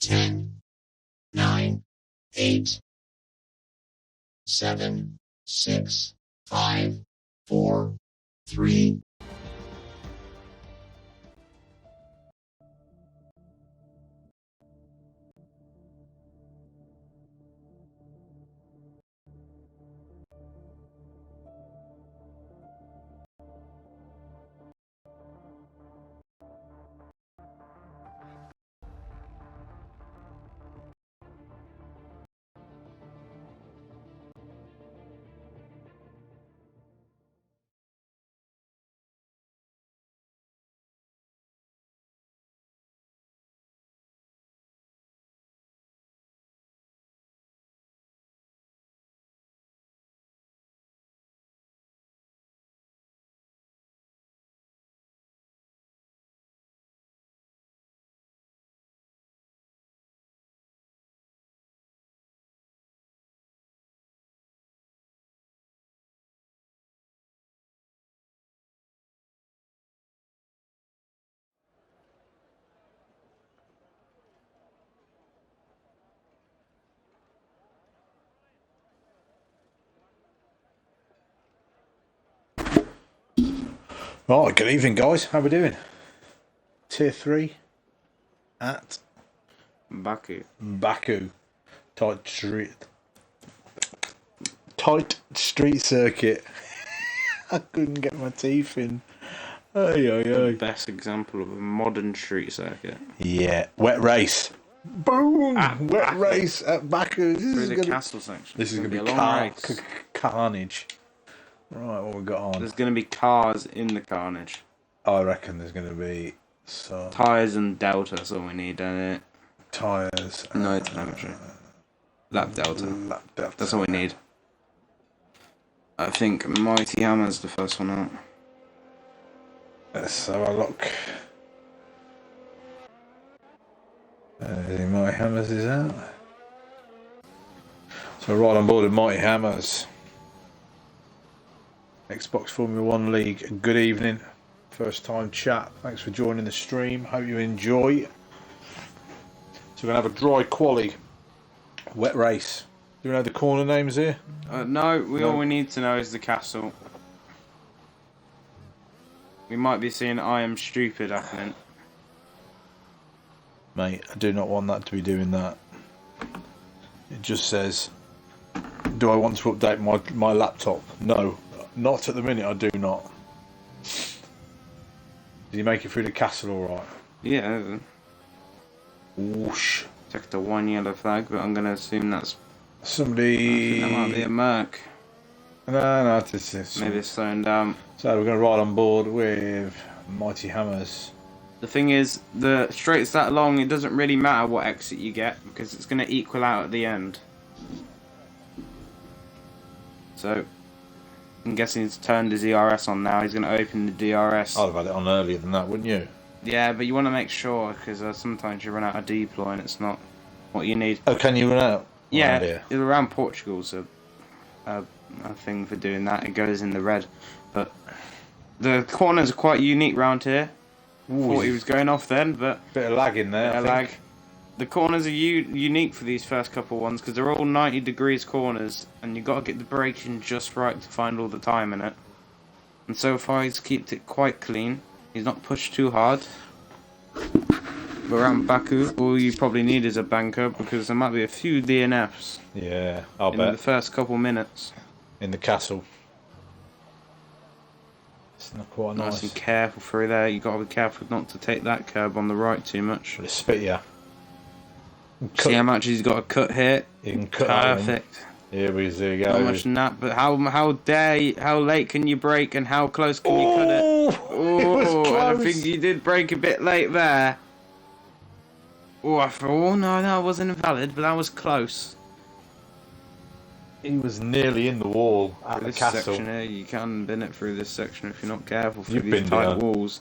10, 9, 8, 7, 6, 5, 4, 3, Right, good evening, guys. How we doing? Tier 3 at Baku. Tight street circuit. I couldn't get my teeth in. The best example of a modern street circuit. Yeah, wet race. Boom! At Wet Baku. race at Baku. Through the castle section. This is going to be a long race. carnage. Right, what we got on? There's going to be cars in the carnage. I reckon there's going to be some Tyres and delta, that's all we need, don't it? tyres. No telemetry. Lap delta. That's all we need. I think Mighty Hammer's the first one out. Let's have a look. Mighty Hammers is out. So right on board with Mighty Hammers. Xbox Formula 1 League, good evening. First time chat. Thanks for joining the stream. Hope you enjoy. So we're going to have a dry quali. Wet race. Do we know the corner names here? No, all we need to know is the castle. We might be seeing I Am Stupid happening. Mate, I do not want that to be doing that. It just says, do I want to update my laptop? No, not at the minute, I do not. Did you make it through the castle alright? Yeah. Whoosh. Check the one yellow flag, but I'm going to assume that's... Somebody... That might be a Merc. No, this is... Maybe it's slowing down. So we're going to ride on board with Mighty Hammers. The thing is, the straight's that long, it doesn't really matter what exit you get, because it's going to equal out at the end. So, I'm guessing he's turned his ERS on now, he's going to open the DRS. I'd have had it on earlier than that, wouldn't you? Yeah, but you want to make sure, because sometimes you run out of deploy and it's not what you need. Oh, can you run out? Yeah, around Portugal's a thing for doing that, it goes in the red. But the corners are quite unique round here. Thought he was going off then, but... Bit of lag in there, I think. Lag. The corners are unique for these first couple ones, because they're all 90 degrees corners, and you've got to get the braking just right to find all the time in it. And so far he's kept it quite clean. He's not pushed too hard. But around Baku, all you probably need is a banker, because there might be a few DNFs. Yeah, I'll in bet. the first couple minutes. In the castle. It's not quite nice. Nice and careful through there. You've got to be careful not to take that curb on the right too much. But it's spit ya. See how much he's got to cut here? You can cut that one. Perfect. Here we go. Not much than that, but how late can you brake and how close can you cut it? Oh, I think you did brake a bit late there. Oh, no, that wasn't invalid, but that was close. He was nearly in the wall at the This castle. section here, you can bin it through this section if you're not careful through You've these binned tight it. walls.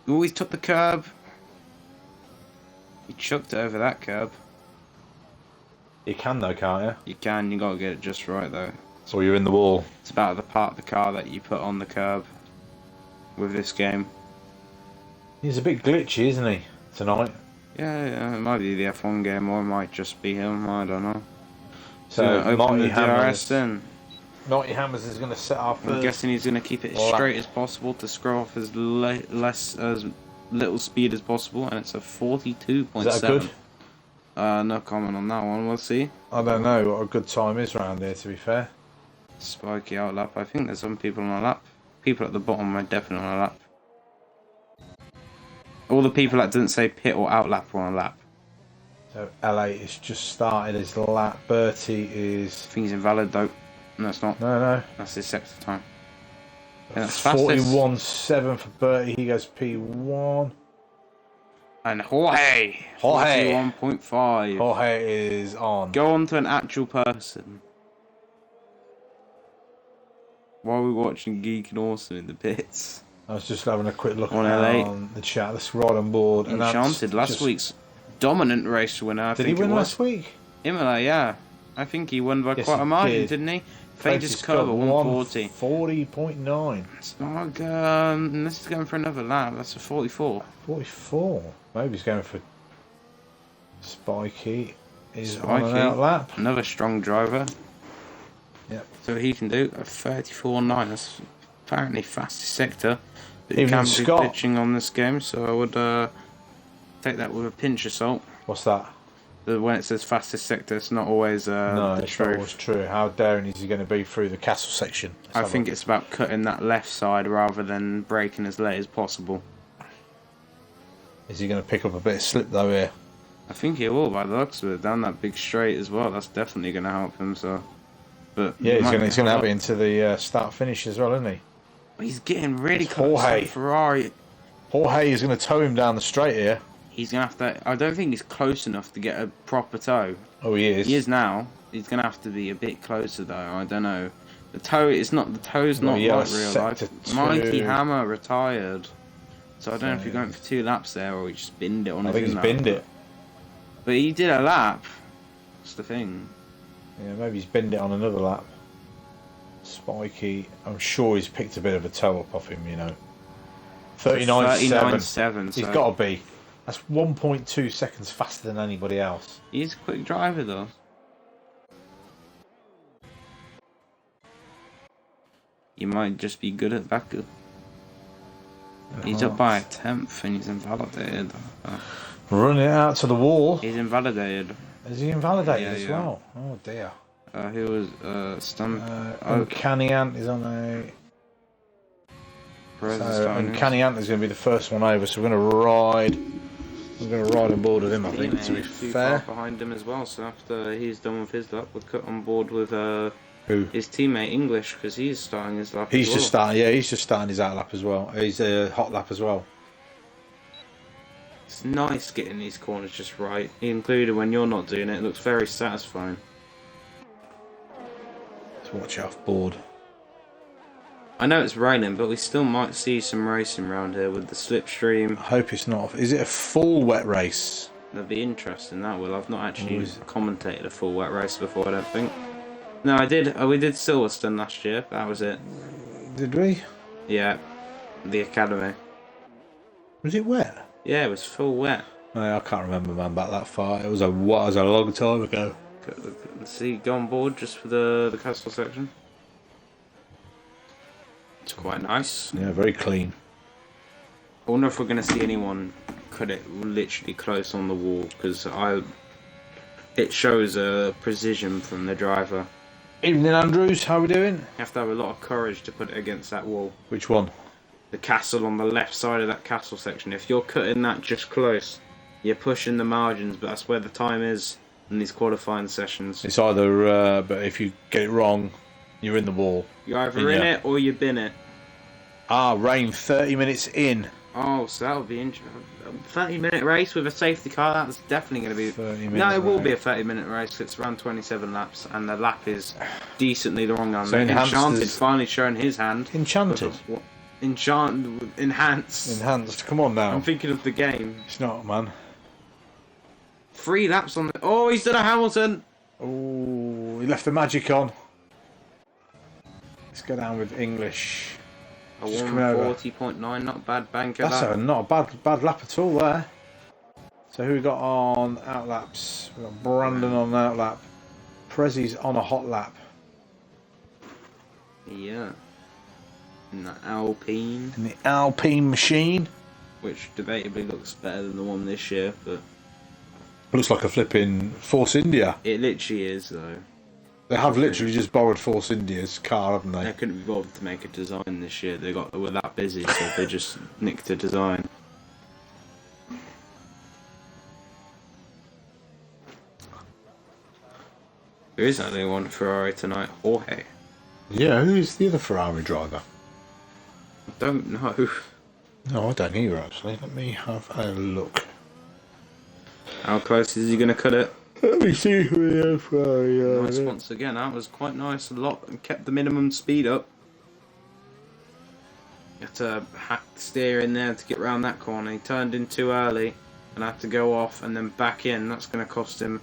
You always took the curb. You chucked it over that curb. You can though, can't you? You can, you got to get it just right though. So you're in the wall. It's about the part of the car that you put on the curb with this game. He's a bit glitchy, isn't he, tonight? Yeah, it might be the F1 game, or it might just be him. I don't know. So open Marty the DRS Hammers. then. Marty Hammers is going to set our I'm first. guessing he's going to keep it as lap. straight as possible to scroll off as little speed as possible, and it's a 42.7. Is that good? No comment on that one. We'll see. I don't know what a good time is around here, to be fair. Spiky out lap. I think there's some people on a lap. People at the bottom are definitely on a lap. All the people that didn't say pit or out lap are on a lap. So L8 has just started his lap. Bertie is. I think he's invalid though. No, it's not. No. That's his sector time. Yeah, that's fastest. 41.7 for Bertie. He goes P1. And Jorge. Jorge. 41.5. Jorge is on. Go on to an actual person. While we're watching Geek and Awesome in the pits. I was just having a quick look On on the chat. Let's ride on board. And Enchanted, last just... week's dominant race winner. Did he win last week? Imola, yeah. I think he won by Yes, quite he a margin, did. didn't he? Fages curve at 140. 40.9. It's not this is going for another lap. That's a 44. 44. Maybe he's going for Spiky. Is on Spiky. an out lap. Another strong driver. Yep. So he can do a 34.9. That's apparently fastest sector. But Even you can be Scott. pitching on this game, so I would take that with a pinch of salt. What's that? When it says fastest sector, it's not always No, the it's not truth. always true. How daring is he going to be through the castle section? I think it's about cutting that left side rather than braking as late as possible. Is he going to pick up a bit of slip though here? I think he will by the looks of it, down that big straight as well. That's definitely going to help him. So, but Yeah, he's going to have it. it into the start finish as well, isn't he? He's getting really It's close to Jorge. the Ferrari. Jorge is going to tow him down the straight here. He's going to have to... I don't think he's close enough to get a proper tow. Oh, he is. He is now. He's going to have to be a bit closer though. I don't know. The toe is not... The toe's Well, not yeah, like real sector life. two. Mighty Hammer retired. So I don't know if you're going for 2 laps there or he just binned it on I his think he's in-lap. binned it. But he did a lap. That's the thing. Yeah, maybe he's binned it on another lap. Spiky, I'm sure he's picked a bit of a toe up off him, you know. 39.7. 39.7. He's So got to be. That's 1.2 seconds faster than anybody else. he's a quick driver though. He might just be good at Baku. He's up by a 10th and he's invalidated. Running it out to the wall. He's invalidated. Is he invalidated Yeah, as yeah. well? Oh dear. He was Stump. Uncanny Ant is on a. Perez is So starting. Uncanny Ant is going to be the first one over. So we're going to ride. We're going to ride on board with him. I think. To be Too fair. far behind him as well. So after he's done with his lap, we'll cut on board with Who? his teammate English because he's starting his lap. He's as just well. starting. Yeah, he's just starting his out lap as well. He's a hot lap as well. It's nice getting these corners just right, including when you're not doing it. It looks very satisfying. To watch off board. I know it's raining, but we still might see some racing around here with the slipstream. I hope it's not. Is it a full wet race? That'd be interesting. That will. I've not actually Oh, is it? commentated a full wet race before. I don't think. No, I did. We did Silverstone last year. That was it. Did we? Yeah, the academy. Was it wet? Yeah, it was full wet. I can't remember, man, back that far. It was a long time ago. See, go on board just for the castle section. It's quite nice. Yeah, very clean. I wonder if we're going to see anyone cut it literally close on the wall because it shows a precision from the driver. Evening, Andrews. How we doing? You have to have a lot of courage to put it against that wall. Which one? The castle on the left side of that castle section. If you're cutting that just close, you're pushing the margins, but that's where the time is in these qualifying sessions. It's either, but if you get it wrong, you're in the wall. You're either in Yeah. it or you bin it. Rain 30 minutes in. Oh, so that would be interesting. A 30-minute race with a safety car, that's definitely going to be... 30 minutes. No, it will be a right. 30-minute race. It's around 27 laps, and the lap is decently long. So Enhanced Enchanted is- finally showing his hand. Enchanted. Enhanced. Enhanced. Come on now. I'm thinking of the game. It's not, man. 3 laps on the... Oh, he's done a Hamilton! Oh, he left the magic on. Let's go down with English. A Just coming over. 140.9, not bad banker. That's that. not a bad lap at all there. So who we got on outlaps? We got Brandon on an outlap. Prezzi's on a hot lap. Yeah. In the Alpine, In the Alpine machine. which debatably looks better than the one this year, but Looks like a flipping Force India. it literally is though. They have literally just borrowed Force India's car, haven't They they? couldn't be bothered to make a design this year. They were that busy, so they just nicked a design. There is only one Ferrari tonight, Jorge. Yeah, who's the other Ferrari driver? I don't know. No, I don't either actually. Let me have a look. How close is he going to cut it? Let me see who the other Ferrari Nice once again. That was quite nice. A lot and kept the minimum speed up. You had to hack the steer in there to get round that corner. He turned in too early and had to go off and then back in. That's going to cost him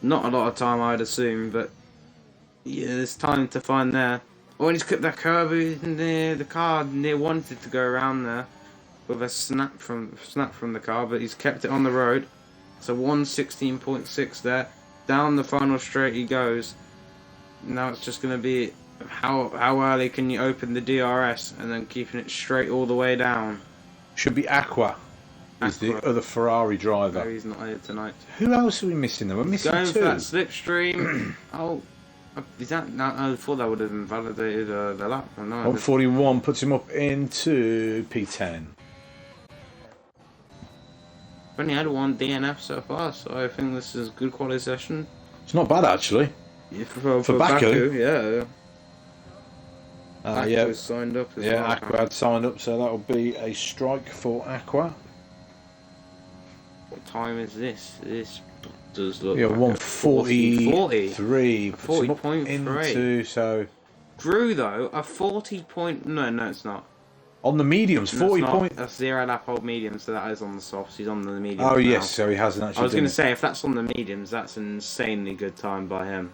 not a lot of time, I'd assume, but yeah, there's time to find there. Oh, and he's cut that curve in there. The car near wanted to go around there with a snap from the car, but he's kept it on the road. So 1:16.6 there. Down the final straight he goes. Now it's just going to be how early can you open the DRS and then keeping it straight all the way down. Should be Aqua. Is the Aqua. other Ferrari No, driver. he's not here tonight. Who else are we missing then? We're missing Going for two. that slipstream. Oh, is that? No, I thought that would have invalidated the lap. Oh, no, 141 puts him up into P10. I've only had one DNF so far, so I think this is a good quality session. It's not bad actually. Yeah, for Baku? yeah. Yeah, Baku signed up as yeah. well. Aqua had signed up, so that will be a strike for Aqua. What time is this? This does look Yeah, like 143. Puts him up 40.3. into so Drew though a 40 point. No, it's not. on the mediums, That's 40 not. point. That's 0 lap old medium, so that is on the softs. He's on the mediums. Oh now. yes, so he hasn't actually. I was done going to it. say if that's on the mediums, that's an insanely good time by him.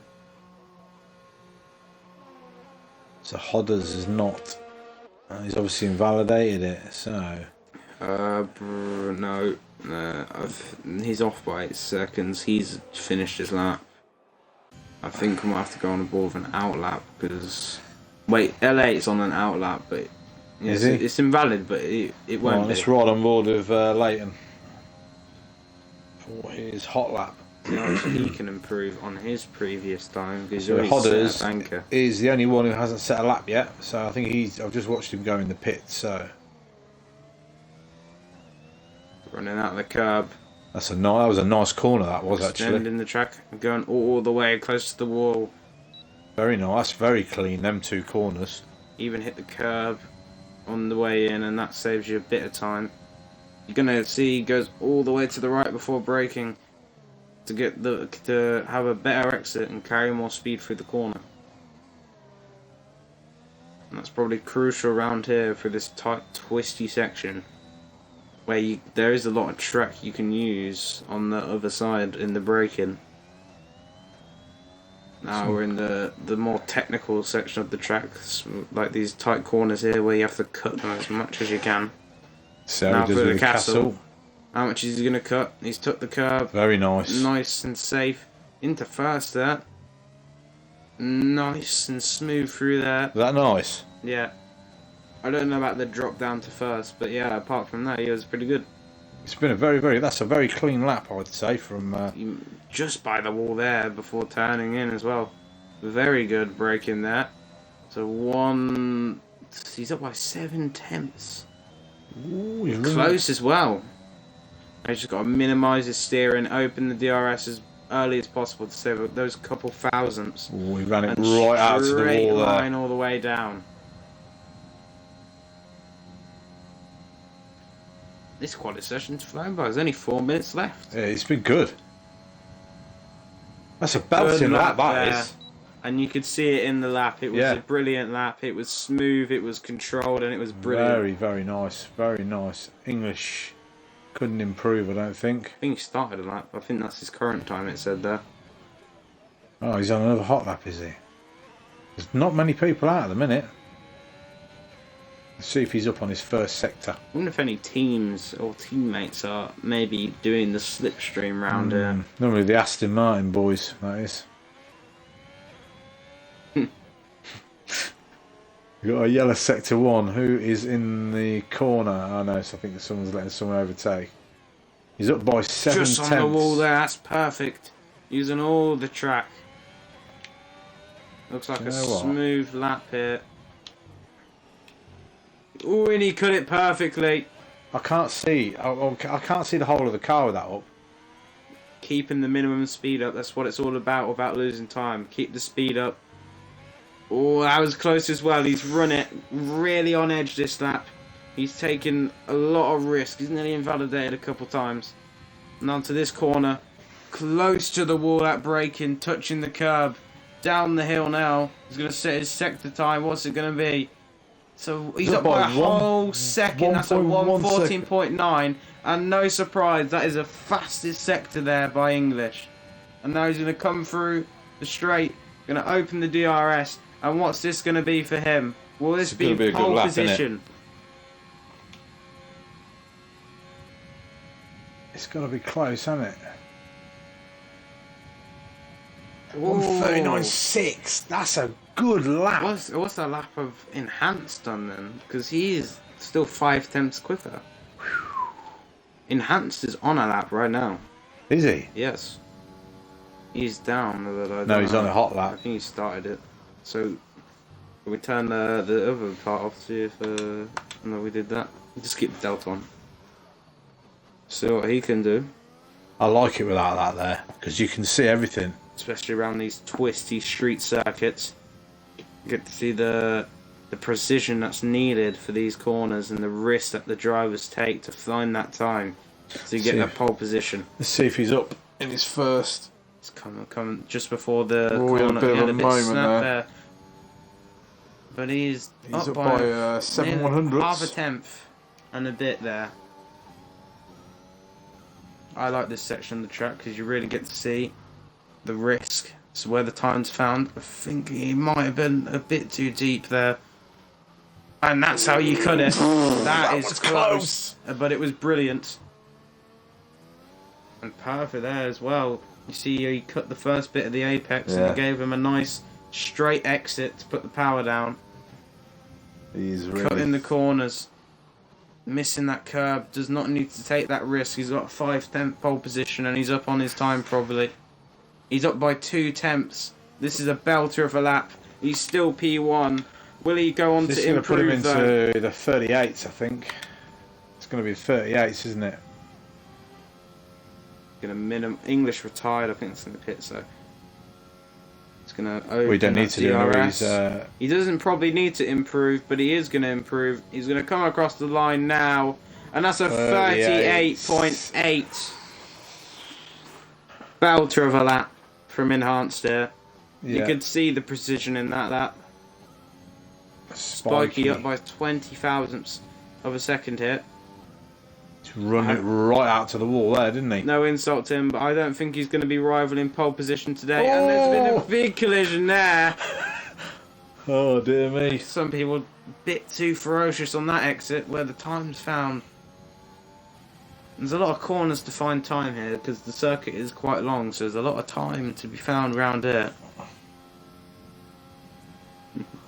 So Hodders is not. He's obviously invalidated it. So No, he's off by 8 seconds. He's finished his lap. I think I might have to go on board with an out lap because wait, L8's on an out lap, but Is he? It's invalid, but it won't well, be. let's ride on board with Leighton for his hot lap. He can improve on his previous time because he's So already Hodders set a banker. is the only one who hasn't set a lap yet. So I think I've just watched him go in the pit. So Running out the curb, that was a nice corner. That was actually extending the track, and going all the way close to the wall. very nice, very clean. Them two corners. Even hit the curb on the way in, and that saves you a bit of time. You're gonna see he goes all the way to the right before braking to have a better exit and carry more speed through the corner. And that's probably crucial around here for this tight, twisty section, where there is a lot of track you can use on the other side in the braking. Now we're in the more technical section of the track, like these tight corners here where you have to cut them as much as you can. So Now he does for with the the castle. How much is he going to cut? He's took the curb. Very nice. Nice and safe. Into first there. Nice and smooth through there. Is that nice? Yeah. I don't know about the drop down to first, but yeah, apart from that, he was pretty good. It's been that's a very clean lap, I would say, from Just by the wall there before turning in as well. Very good braking there. So he's up by 7 tenths. Ooh, he's really- Close as well. He's just got to minimise his steering, open the DRS as early as possible to save those couple thousandths. Ooh, he ran it And right out to the straight wall there. line all the way down. This quality session's flown by. There's only 4 minutes left. Yeah, it's been good. That's a belting Good lap, that there. is. And you could see it in the lap. It was Yeah. a brilliant lap. It was smooth, it was controlled, and it was brilliant. Very, very nice. Very nice. English couldn't improve, I don't think. I think he started a lap. I think that's his current time, it said there. Oh, he's on another hot lap, is he? There's not many people out at the minute. Let's see if he's up on his first sector. I wonder if any teams or teammates are maybe doing the slipstream round here. Normally the Aston Martin boys, that is. We've got a yellow sector 1. Who is in the corner? Oh no, so I think someone's letting someone overtake. He's up by 7 Just on the wall there, that's perfect. Using all the track. Looks like You a know what? smooth lap here. Oh, and he cut it perfectly. I can't see. I can't see the whole of the car with that up. Keeping the minimum speed up, that's what it's all about without losing time. Keep the speed up. Oh, that was close as well. He's run it really on edge this lap. He's taken a lot of risk. He's nearly invalidated a couple times. And onto this corner. Close to the wall at braking, touching the curb. Down the hill now. He's going to set his sector time. What's it going to be? So he's up by a whole second. That's a 1:14.9. And no surprise, that is the fastest sector there by English. And now he's going to come through the straight. Going to open the DRS. And what's this going to be for him? Will this be a good pole lap, position? It's got to be close, hasn't it? Ooh. 1:39.6. That's a good lap. What's the lap of Enhanced done then? Because he is still 5/10 quicker. Enhanced is on a lap right now. Is he? Yes. He's down. No, he's on a hot lap. I think he started it. So we turn the other part off to see if no, we did that. Just keep the delta on. See what he can do, I like it without that there because you can see everything. especially around these twisty street circuits. You get to see the precision that's needed for these corners and the risk that the drivers take to find that time to get that pole position. Let's see if he's up in his first. It's coming just before the We had corner. a bit of a moment snap there. But he's Up by 7 100ths. half a tenth and a bit there. I like this section of the track because you really get to see the risk. So where the time's found. I think he might have been a bit too deep there. And that's how you cut it. That is was close. But it was brilliant. And perfect there as well. You see he cut the first bit of the apex and it gave him a nice straight exit to put the power down. He's Cutting the corners. Missing that curb. Does not need to take that risk. He's got a 5/10 pole position and he's up on his time probably. He's up by 2/10. This is a belter of a lap. He's still P1. Will he go on to improve put him into though? the 38s, I think. It's going to be the 38s, isn't it? Gonna minimum English retired. I think it's in the pit. So it's gonna. Open We don't need that to do no, DRS. he's, He doesn't probably need to improve, but he is going to improve. He's going to come across the line now, and that's a 38.8 belter of a lap from Enhanced there. You could see the precision in that lap. Spiky up by 20 thousandths of a second here. He's run it right out to the wall there, didn't he? No insult to him, but I don't think he's going to be rivaling pole position today. And there's been a big collision there. Oh dear me. Some people a bit too ferocious on that exit where the time's found. There's a lot of corners to find time here because the circuit is quite long, so there's a lot of time to be found around here.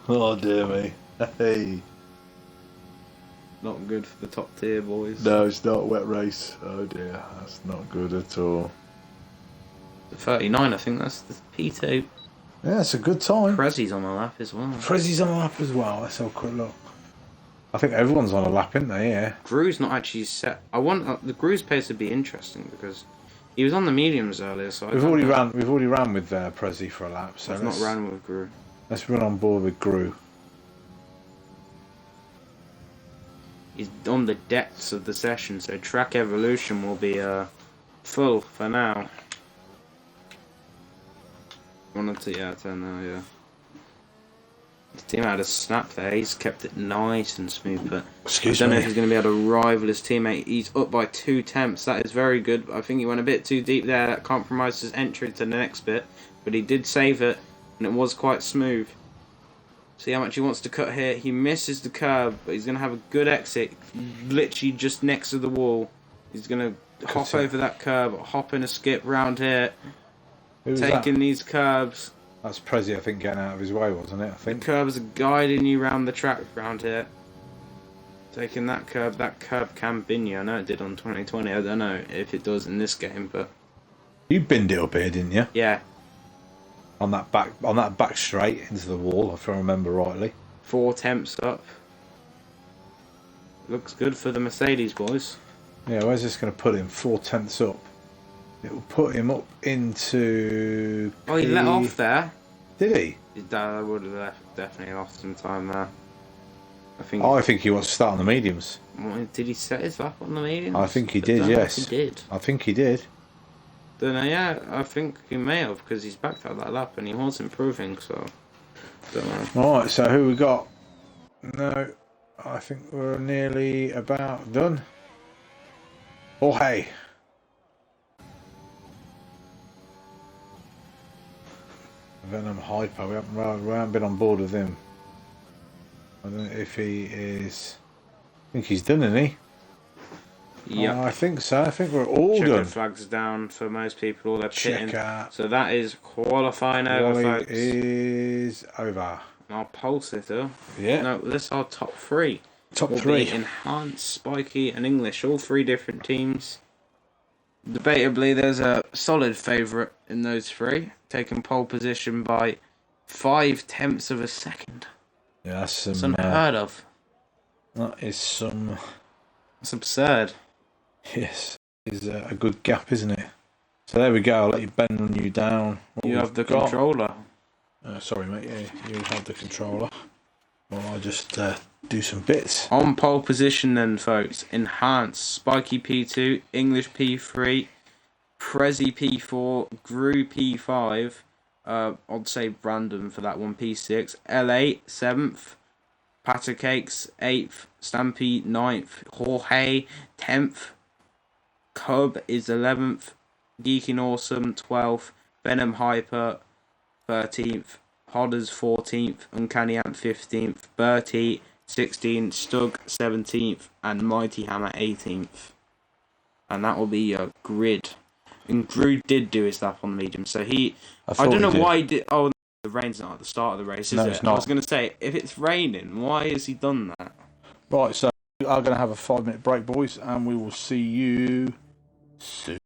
Oh dear me. Hey. Not good for the top tier boys. No, it's not a wet race. Oh dear, that's not good at all. The 39, I think that's the P2. Yeah, it's a good time. Prezzi's on the lap as well. Prezzi's on a lap as well. Let's have a quick look. I think everyone's on a lap, isn't they? Yeah. Gru's not actually set. I want the Gru's pace would be interesting because he was on the mediums earlier, so We've already ran with Prezzi for a lap, so I've not ran with Gru. let's run on board with Gru. He's on the depths of the session, so track evolution will be full for now. 1 or 2, yeah, 10 now, yeah. His team had a snap there. He's kept it nice and smooth, but I don't know if he's going to be able to rival his teammate. He's up by 2/10. That is very good. I think he went a bit too deep there. That compromised his entry to the next bit, but he did save it, and it was quite smooth. See how much he wants to cut here. He misses the curb, but he's going to have a good exit. Literally just next to the wall. He's going to hop it. over that curb, hop in a skip round here. Who's Taking that? these curbs. That's Prezi, I think, getting out of his way, wasn't it? I The think. curbs are guiding you round the track round here. Taking that curb can bin you. I know it did on 2020. I don't know if it does in this game, but You binned it up here, didn't you? yeah. On that back straight into the wall, if I remember rightly. 4 temps up. Looks good for the Mercedes boys. Yeah, where's this going to put him? 4/10 up. It will put him up into. Oh, he let off there. Did he? That would have definitely lost some time there. I think he wants to start on the mediums. Did he set his lap on the medium? I think he did, yes. He did. I think he did. Don't know, yeah, I think he may have because he's backed out that lap and he was improving, so. Don't know. Alright, so who we got? No, I think we're nearly about done. Jorge. Venom Hyper, we haven't been on board with him. I don't know if he is. I think he's done, isn't he? Yeah. I think so. I think we're all Checker done. flags down for most people, all they're pitting. Checker. So that is qualifying over, Wally folks. is over. Our pole sitter. Yeah. No, this is our top 3. Top Will 3. be Enhanced, Spiky, and English. All 3 different teams. Debatably, there's a solid favourite in those 3, taking pole position by 5/10 of a second. Yeah, that's It's some. unheard of. That is some. It's absurd. Yes, is a good gap, isn't it? So there we go. I'll let you bend on you down. What You we've have the got. controller. Sorry, mate. Yeah, you have the controller. Well, I'll just do some bits. On pole position then, folks. Enhanced, Spiky P2, English P3, Prezi P4, Gru P5. I'd say random for that one, P6. L8, 7th. Patter Cakes, 8th. Stampede, 9th. Jorge, 10th. Cub is 11th. Geeking Awesome, 12th. Venom Hyper, 13th. Hodders 14th, Uncanny Ant 15th, Bertie 16th, Stug 17th, and Mighty Hammer 18th. And that will be your grid. And Gru did do his lap on the medium, so I don't know why he did. Oh, the rain's not at the start of the race, is No, it? it's not. I was going to say, if it's raining, why has he done that? Right, so we are going to have a 5-minute break, boys, and we will see you soon.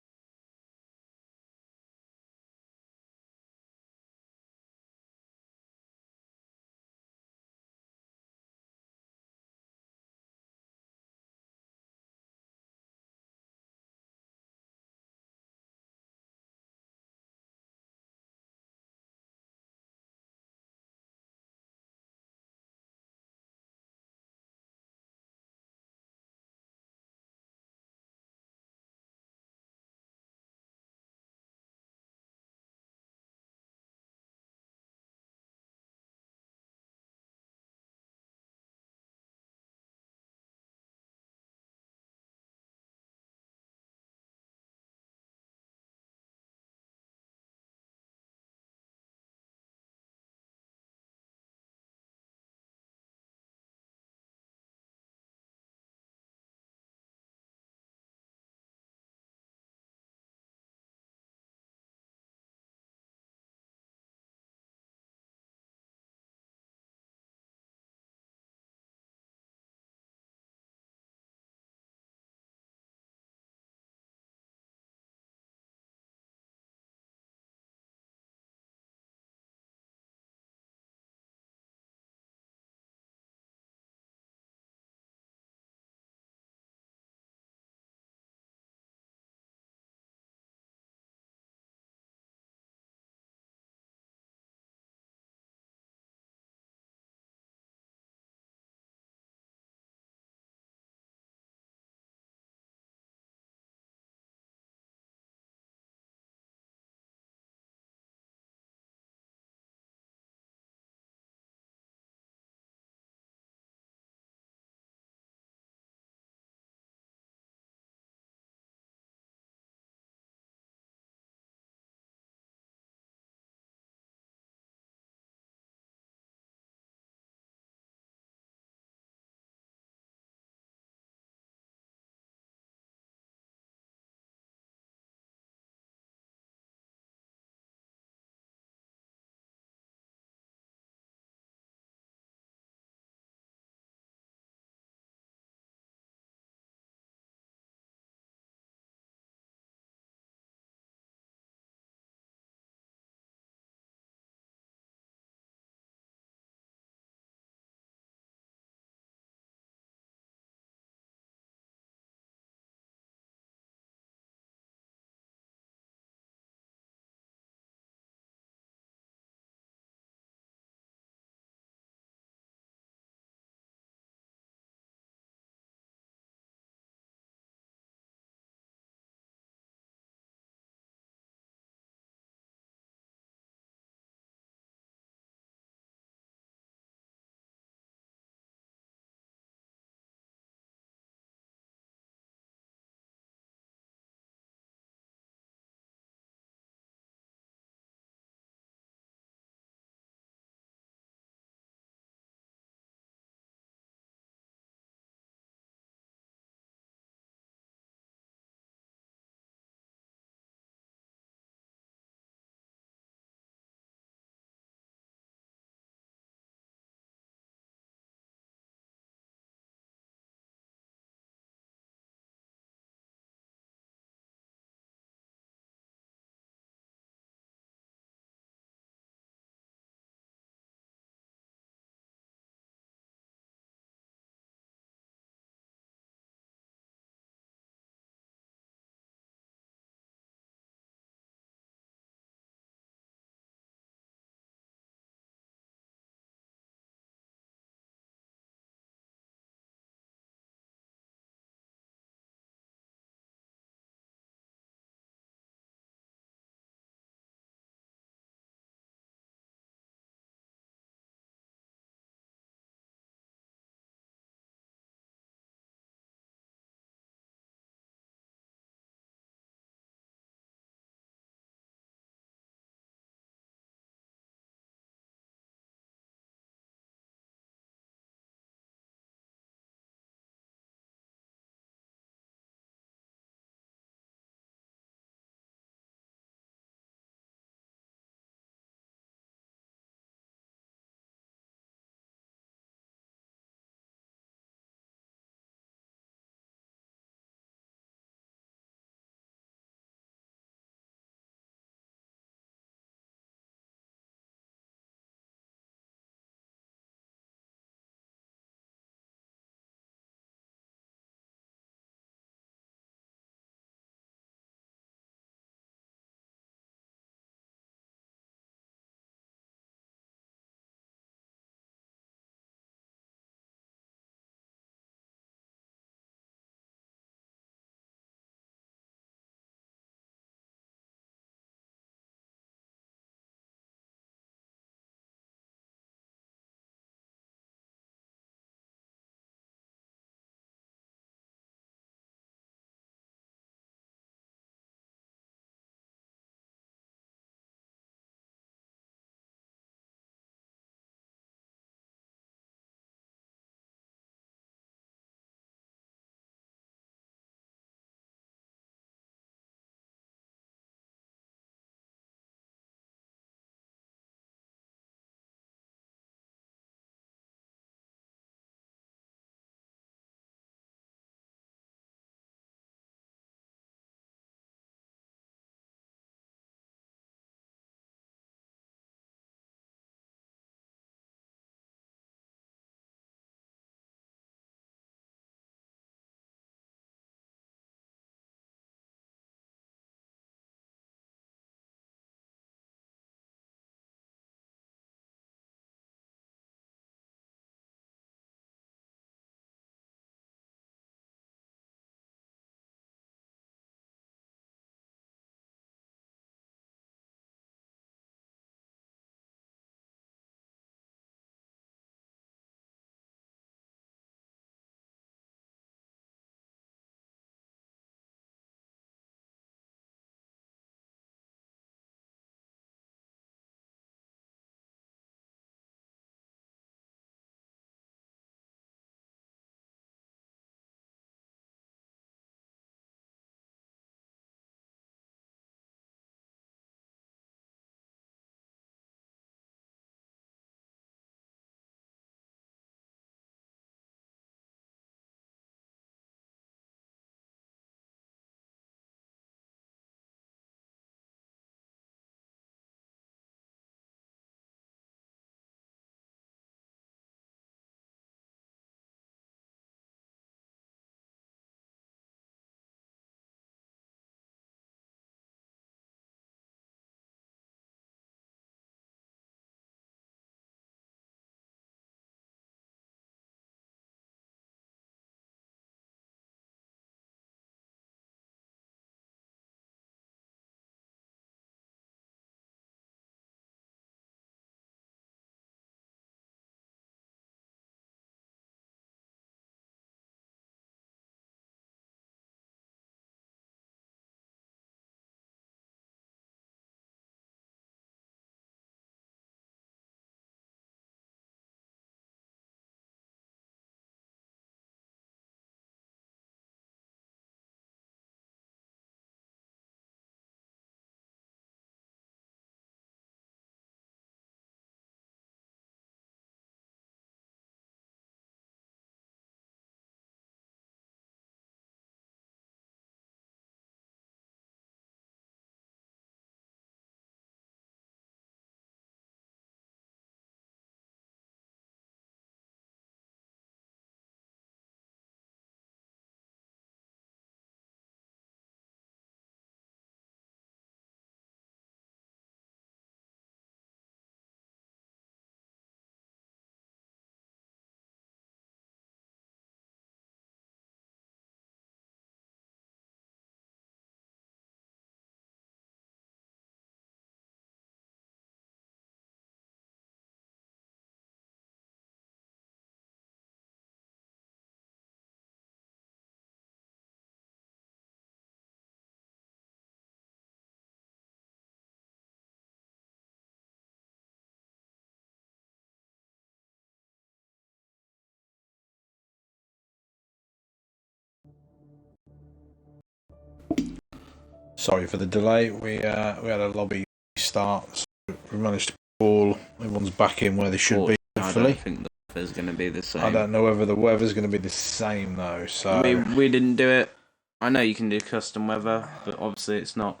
Sorry for the delay. We had a lobby start, so we managed to call. Everyone's back in where they should be. I Hopefully, don't think the weather's going to be the same. I don't know whether the weather's going to be the same though. So We didn't do it. I know you can do custom weather, but obviously it's not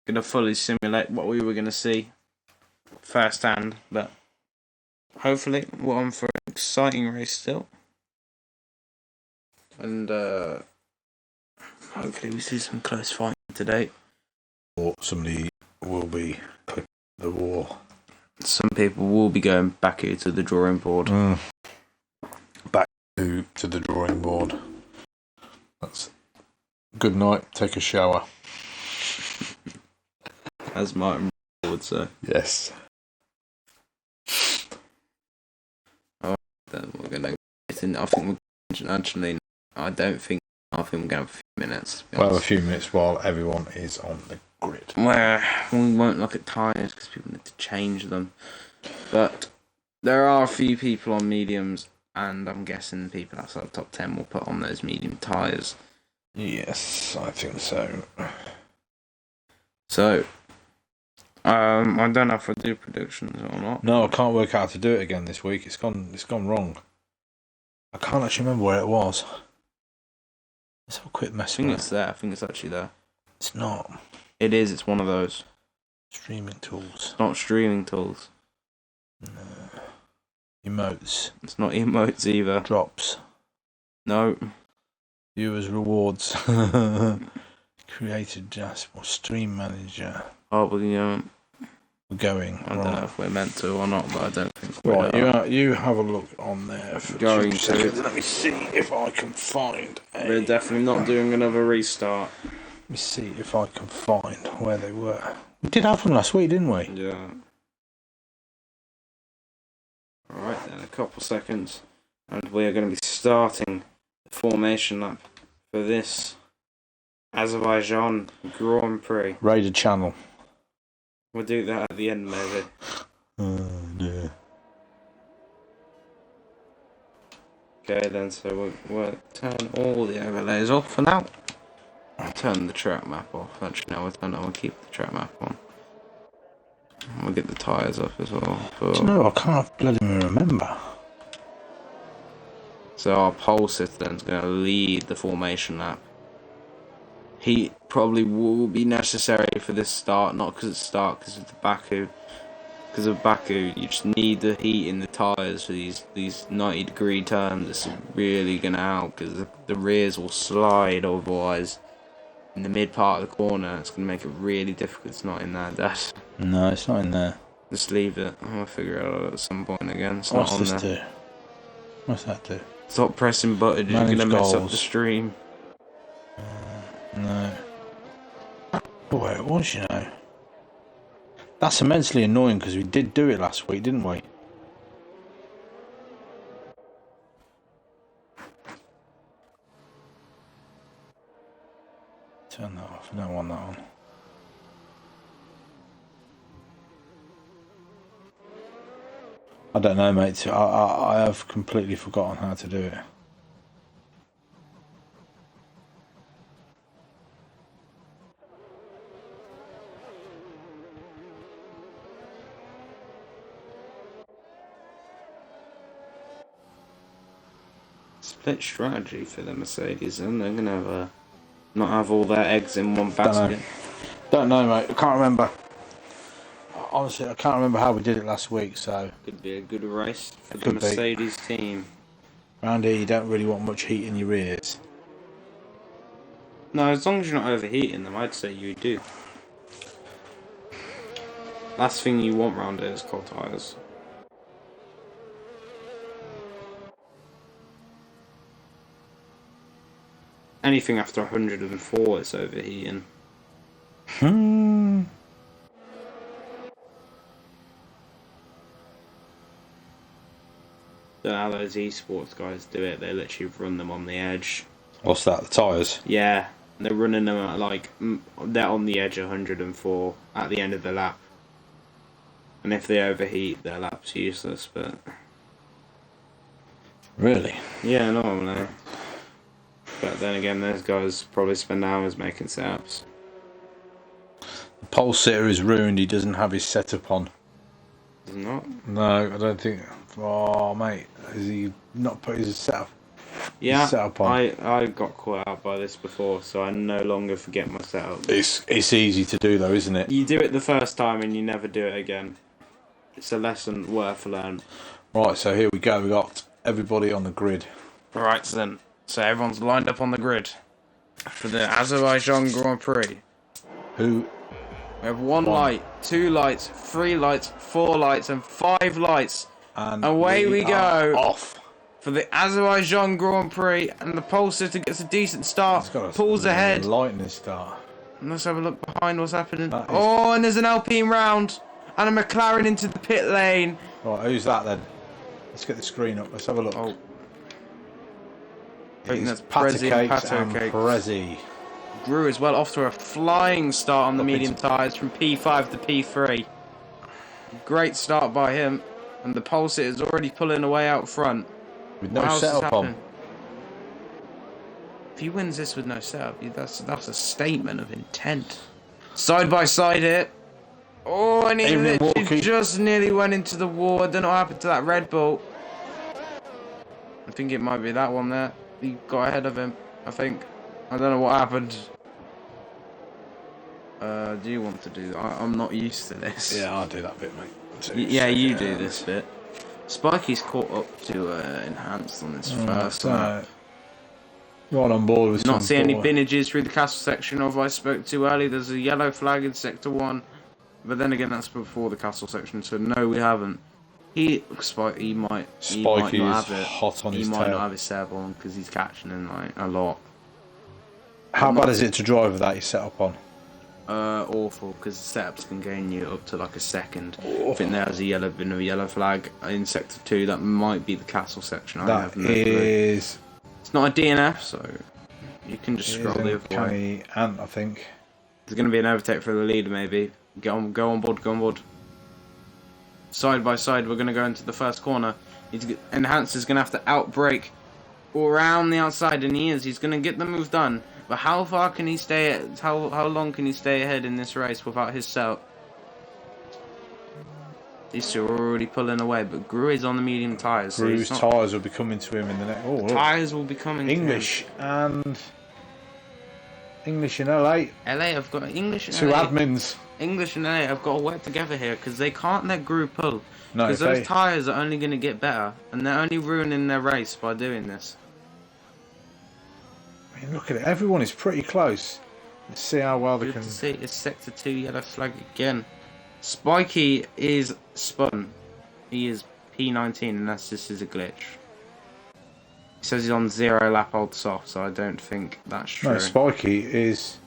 going to fully simulate what we were going to see firsthand. But hopefully we're on for an exciting race still. And hopefully we see some close fighting today. or somebody will be clicking the wall. Some people will be going back here to the drawing board. Back to the drawing board. That's good night. Take a shower. As Martin would say. Yes. Then we're going to get in. I think we're actually. I think we're going to have a few minutes. To be We'll have a honest. few minutes while everyone is on the grid. Where we won't look at tyres because people need to change them. But there are a few people on mediums, and I'm guessing people outside the top 10 will put on those medium tyres. Yes, I think so. So, I don't know if I do predictions or not. No, I can't work out how to do it again this week. It's gone wrong. I can't actually remember where it was. Let's have a quick I mess think with it's it. there. I think it's actually there. It's not. It is. It's one of those. Streaming tools. Not streaming tools. No. Emotes. It's not emotes either. Drops. No. Viewers rewards. Created dashboard. Stream manager. Oh, We're going. I don't know if we're meant to or not, but I don't think we Right, are. you have a look on there for Going 2 to. seconds. Let me see if I can find We're definitely not doing another restart. Let me see if I can find where they were. We did have them last week, didn't we? Yeah. Alright then, a couple seconds. And we are going to be starting the formation lap for this Azerbaijan Grand Prix. Raider channel. We'll do that at the end, maybe. Oh, dear. Okay then, so we'll turn all the overlays off for now. Turn the track map off. Actually, no, we'll keep the track map on. We'll get the tyres up as well. Do you know, I can't bloody remember. So our pole sitter then's going to lead the formation lap. Heat probably will be necessary for this start, not because it's start, because of the Baku. Because of Baku, you just need the heat in the tyres for these 90-degree turns. It's really going to help, because the rears will slide otherwise. In the mid part of the corner, it's going to make it really difficult. It's not in there, Dad. No, it's not in there. Just leave it. I'll figure it out at some point again. It's What's not on this there. do? What's that do? Stop pressing buttons. You're Manage going to mess up goals. the stream. No. Oh, where it was, you know. That's immensely annoying because we did do it last week, didn't we? Turn that off. I don't want that on. I don't know, mate. I have completely forgotten how to do it. Split strategy for the Mercedes, and they're going to not have all their eggs in one basket. Don't know, mate. I can't remember. Honestly, I can't remember how we did it last week, so... Could be a good race for the Could be. Mercedes team. Around here, you don't really want much heat in your ears. No, as long as you're not overheating them, I'd say you do. Last thing you want round here is cold tyres. Anything after 104 is overheating. Don't know how those esports guys do it. They literally run them on the edge. What's that, the tyres? Yeah, they're running them at like they're on the edge of 104 at the end of the lap. And if they overheat, their lap's useless. But Really? yeah, normally. But then again, those guys probably spend hours making setups. Pole sitter is ruined. He doesn't have his setup on. Is it not? No, I don't think. Oh, mate, has he not put his setup? Yeah, Setup on. I got caught out by this before, so I no longer forget my setup. It's easy to do though, isn't it? You do it the first time and you never do it again. It's a lesson worth learning. Right, so here we go. We got everybody on the grid. Right then, so everyone's lined up on the grid for the Azerbaijan Grand Prix. Who? We have one light, 2 lights, 3 lights, 4 lights, and 5 lights. And Away we are go. Off. For the Azerbaijan Grand Prix, and the pole sitter gets a decent start, pulls ahead. Lightning start. And let's have a look behind what's happening. That is- Oh, and there's an Alpine round, and a McLaren into the pit lane. Right, who's that then? Let's get the screen up. Let's have a look. Oh, I think It's that's Patter Prezi and Cakes Pato and Cakes. Prezi. Grew as well, off to a flying start on the Up medium into- tyres from P5 to P3. Great start by him, and the pole sitter's already pulling away out front. With no What else is setup on. happening? If he wins this with no setup, that's a statement of intent. Side by side here. Oh, and he Evening, literally Walkie. just nearly went into the wall. I don't know what happened to that Red Bull. I think it might be that one there. He got ahead of him, I think. I don't know what happened. Do you want to do that? I'm not used to this. Yeah, I'll do that bit, mate. Yeah, you do this bit. Spikey's caught up to enhanced on this first lap. You're on board with Not some seeing any forward. binnages through the castle section of I spoke to early. There's a yellow flag in sector 1. But then again, that's before the castle section, so no, we haven't. He might not Spikey have is it. hot on He his might tail. not have his setup on because he's catching in like a lot. How bad is it to drive with that you set up on? Awful, because the setups can gain you up to like a second. I think there's a yellow flag in sector 2. That might be the castle section. I That have no clue. is. It's not a DNF, so you can just scroll the other way. Canny Ant, I think. There's going to be an overtake for the leader, maybe. Go on board. Side by side, we're going to go into the first corner. Enhancer's going to have to outbrake around the outside, and he is. He's going to get the move done. But how far can he stay? How long can he stay ahead in this race without his setup? These two are already pulling away, but Gru is on the medium tyres. So Gru's tyres will be coming to him in the next. Oh, look. tyres will be coming. English and English in LA. LA, I've got English and Two LA. admins. English and LA have got to work together here because they can't let Gru pull. No, Because if those they- tyres are only going to get better, and they're only ruining their race by doing this. I mean, look at it. Everyone is pretty close. Let's see how well they Good can. to see. It's sector 2 yellow flag again. Spikey is spun. He is P19, unless this is a glitch. He says he's on 0 lap old soft, so I don't think that's true. No, Spikey is.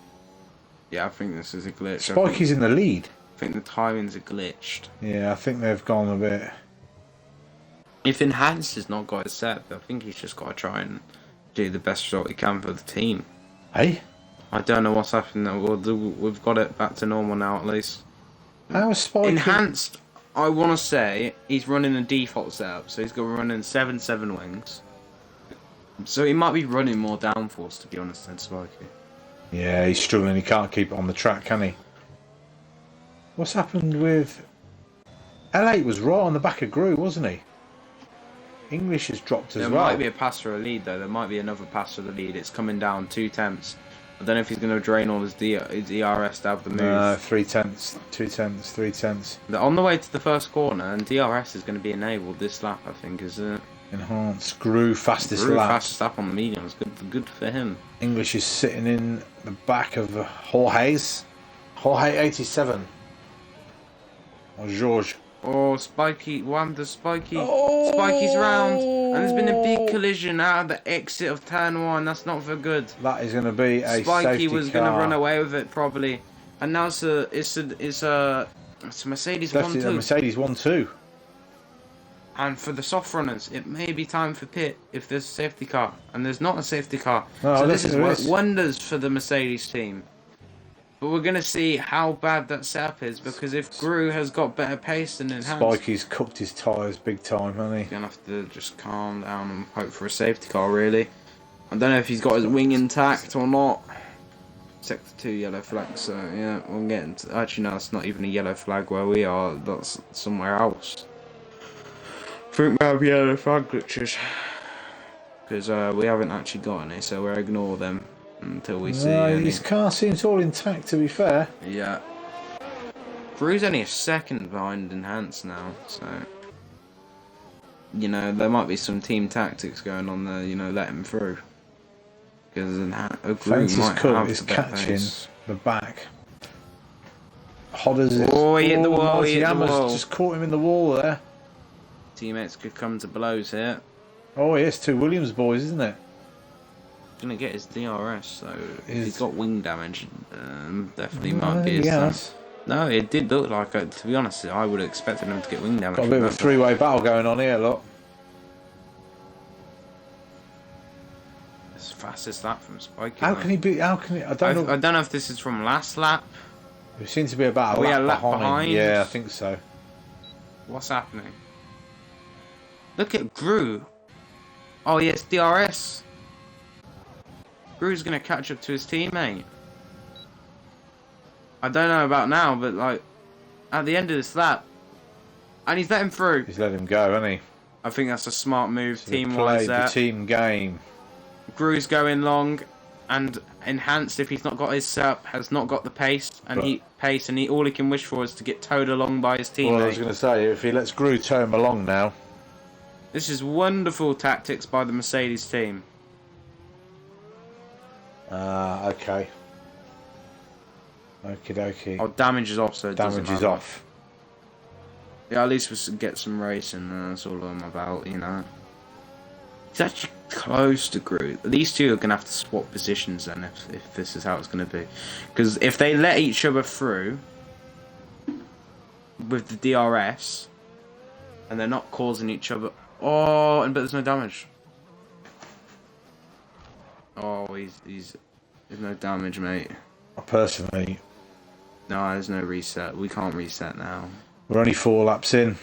Yeah, I think this is a glitch. Spikey's in the lead. I think the timings are glitched. Yeah, I think they've gone a bit. If Enhanced has not got it set, I think he's just got to try and do the best shot he can for the team. Hey? I don't know what's happened. We've got it back to normal now, at least. How is Spikey? Enhanced, I want to say, he's running a default setup, so he's got running 7 wings. So he might be running more downforce, to be honest, than Spikey. Yeah, he's struggling. He can't keep it on the track, can he? What's happened with. L8 was right on the back of Gru, wasn't he? English has dropped as There well. might be a pass for a lead, though. There might be another pass for the lead. It's coming down 2 tenths. I don't know if he's going to drain all his DRS to have the move. No, 3 tenths, 2 tenths, 3 tenths. They're on the way to the first corner, and DRS is going to be enabled this lap, I think, isn't it? Enhanced. Gru fastest Gru lap. fastest lap on the medium. It's good for him. English is sitting in the back of Jorge's. Jorge 87. Or George. Oh, Spikey, Wanda Spikey. Oh! Spikey's round, and there's been a big collision out of the exit of turn 1. That's not for good. That is going to be a Spikey safety was car. going to run away with it probably, and now it's a Mercedes Definitely a 1-2. Mercedes 1-2. And for the soft runners, it may be time for pit if there's a safety car, and there's not a safety car. No, so I this don't has think there worked is. wonders for the Mercedes team. But we're going to see how bad that setup is, because if Gru has got better pace than Enhanced, Spikey's cooked his tyres big time, hasn't he? he's going to have to just calm down and hope for a safety car, really. I don't know if he's got his wing intact or not. sector 2 yellow flag, so yeah, we'll get into... Actually, no, it's not even a yellow flag where we are, that's somewhere else. I think we have yellow flag glitches. Because we haven't actually got any, so we'll ignore them until we see any. His car seems all intact, to be fair. Yeah. Gru's only a second behind Enhance now, so... You know, there might be some team tactics going on there, you know, let him through. Because Gru might have is the better catching pace. the back. Hodders is... Oh, he hit the wall, he hit the Yama's wall. just caught him in the wall there. Teammates could come to blows here. Oh, yes, two Williams boys, isn't it? Gonna get his DRS, so if he's got wing damage, definitely might I be think his he son. has. No, it did look like it. To be honest, I would have expected him to get wing damage. Got a bit of a three-way battle going on here, look. It's fastest lap from Spike. How can he be... How can he... I don't know. I don't know if this is from last lap. It seems to be about a Oh, yeah, lap lap behind. behind. Yeah, I think so. What's happening? Look at Gru. Oh, yes, DRS. Gru's gonna catch up to his teammate. I don't know about now, but like at the end of this lap, and he's let him through. He's let him go, hasn't he? I think that's a smart move, So they team-wise. played the team game. Gru's going long, and Enhanced, if he's not got his setup, has not got the pace, and all he can wish for is to get towed along by his teammate. Well, I was going to say, if he lets Gru tow him along now. This is wonderful tactics by the Mercedes team. Okay. Okie dokie. Oh, damage is off, so it doesn't Damage is matter. off. Yeah, at least we get some racing, that's all I'm about, you know. It's actually close to Gru. These two are going to have to swap positions then, if this is how it's going to be. Because if they let each other through with the DRS, and they're not causing each other... Oh, but there's no damage. Oh, there's no damage, mate. Personally, No, there's no reset. We can't reset now. we're only 4 laps in.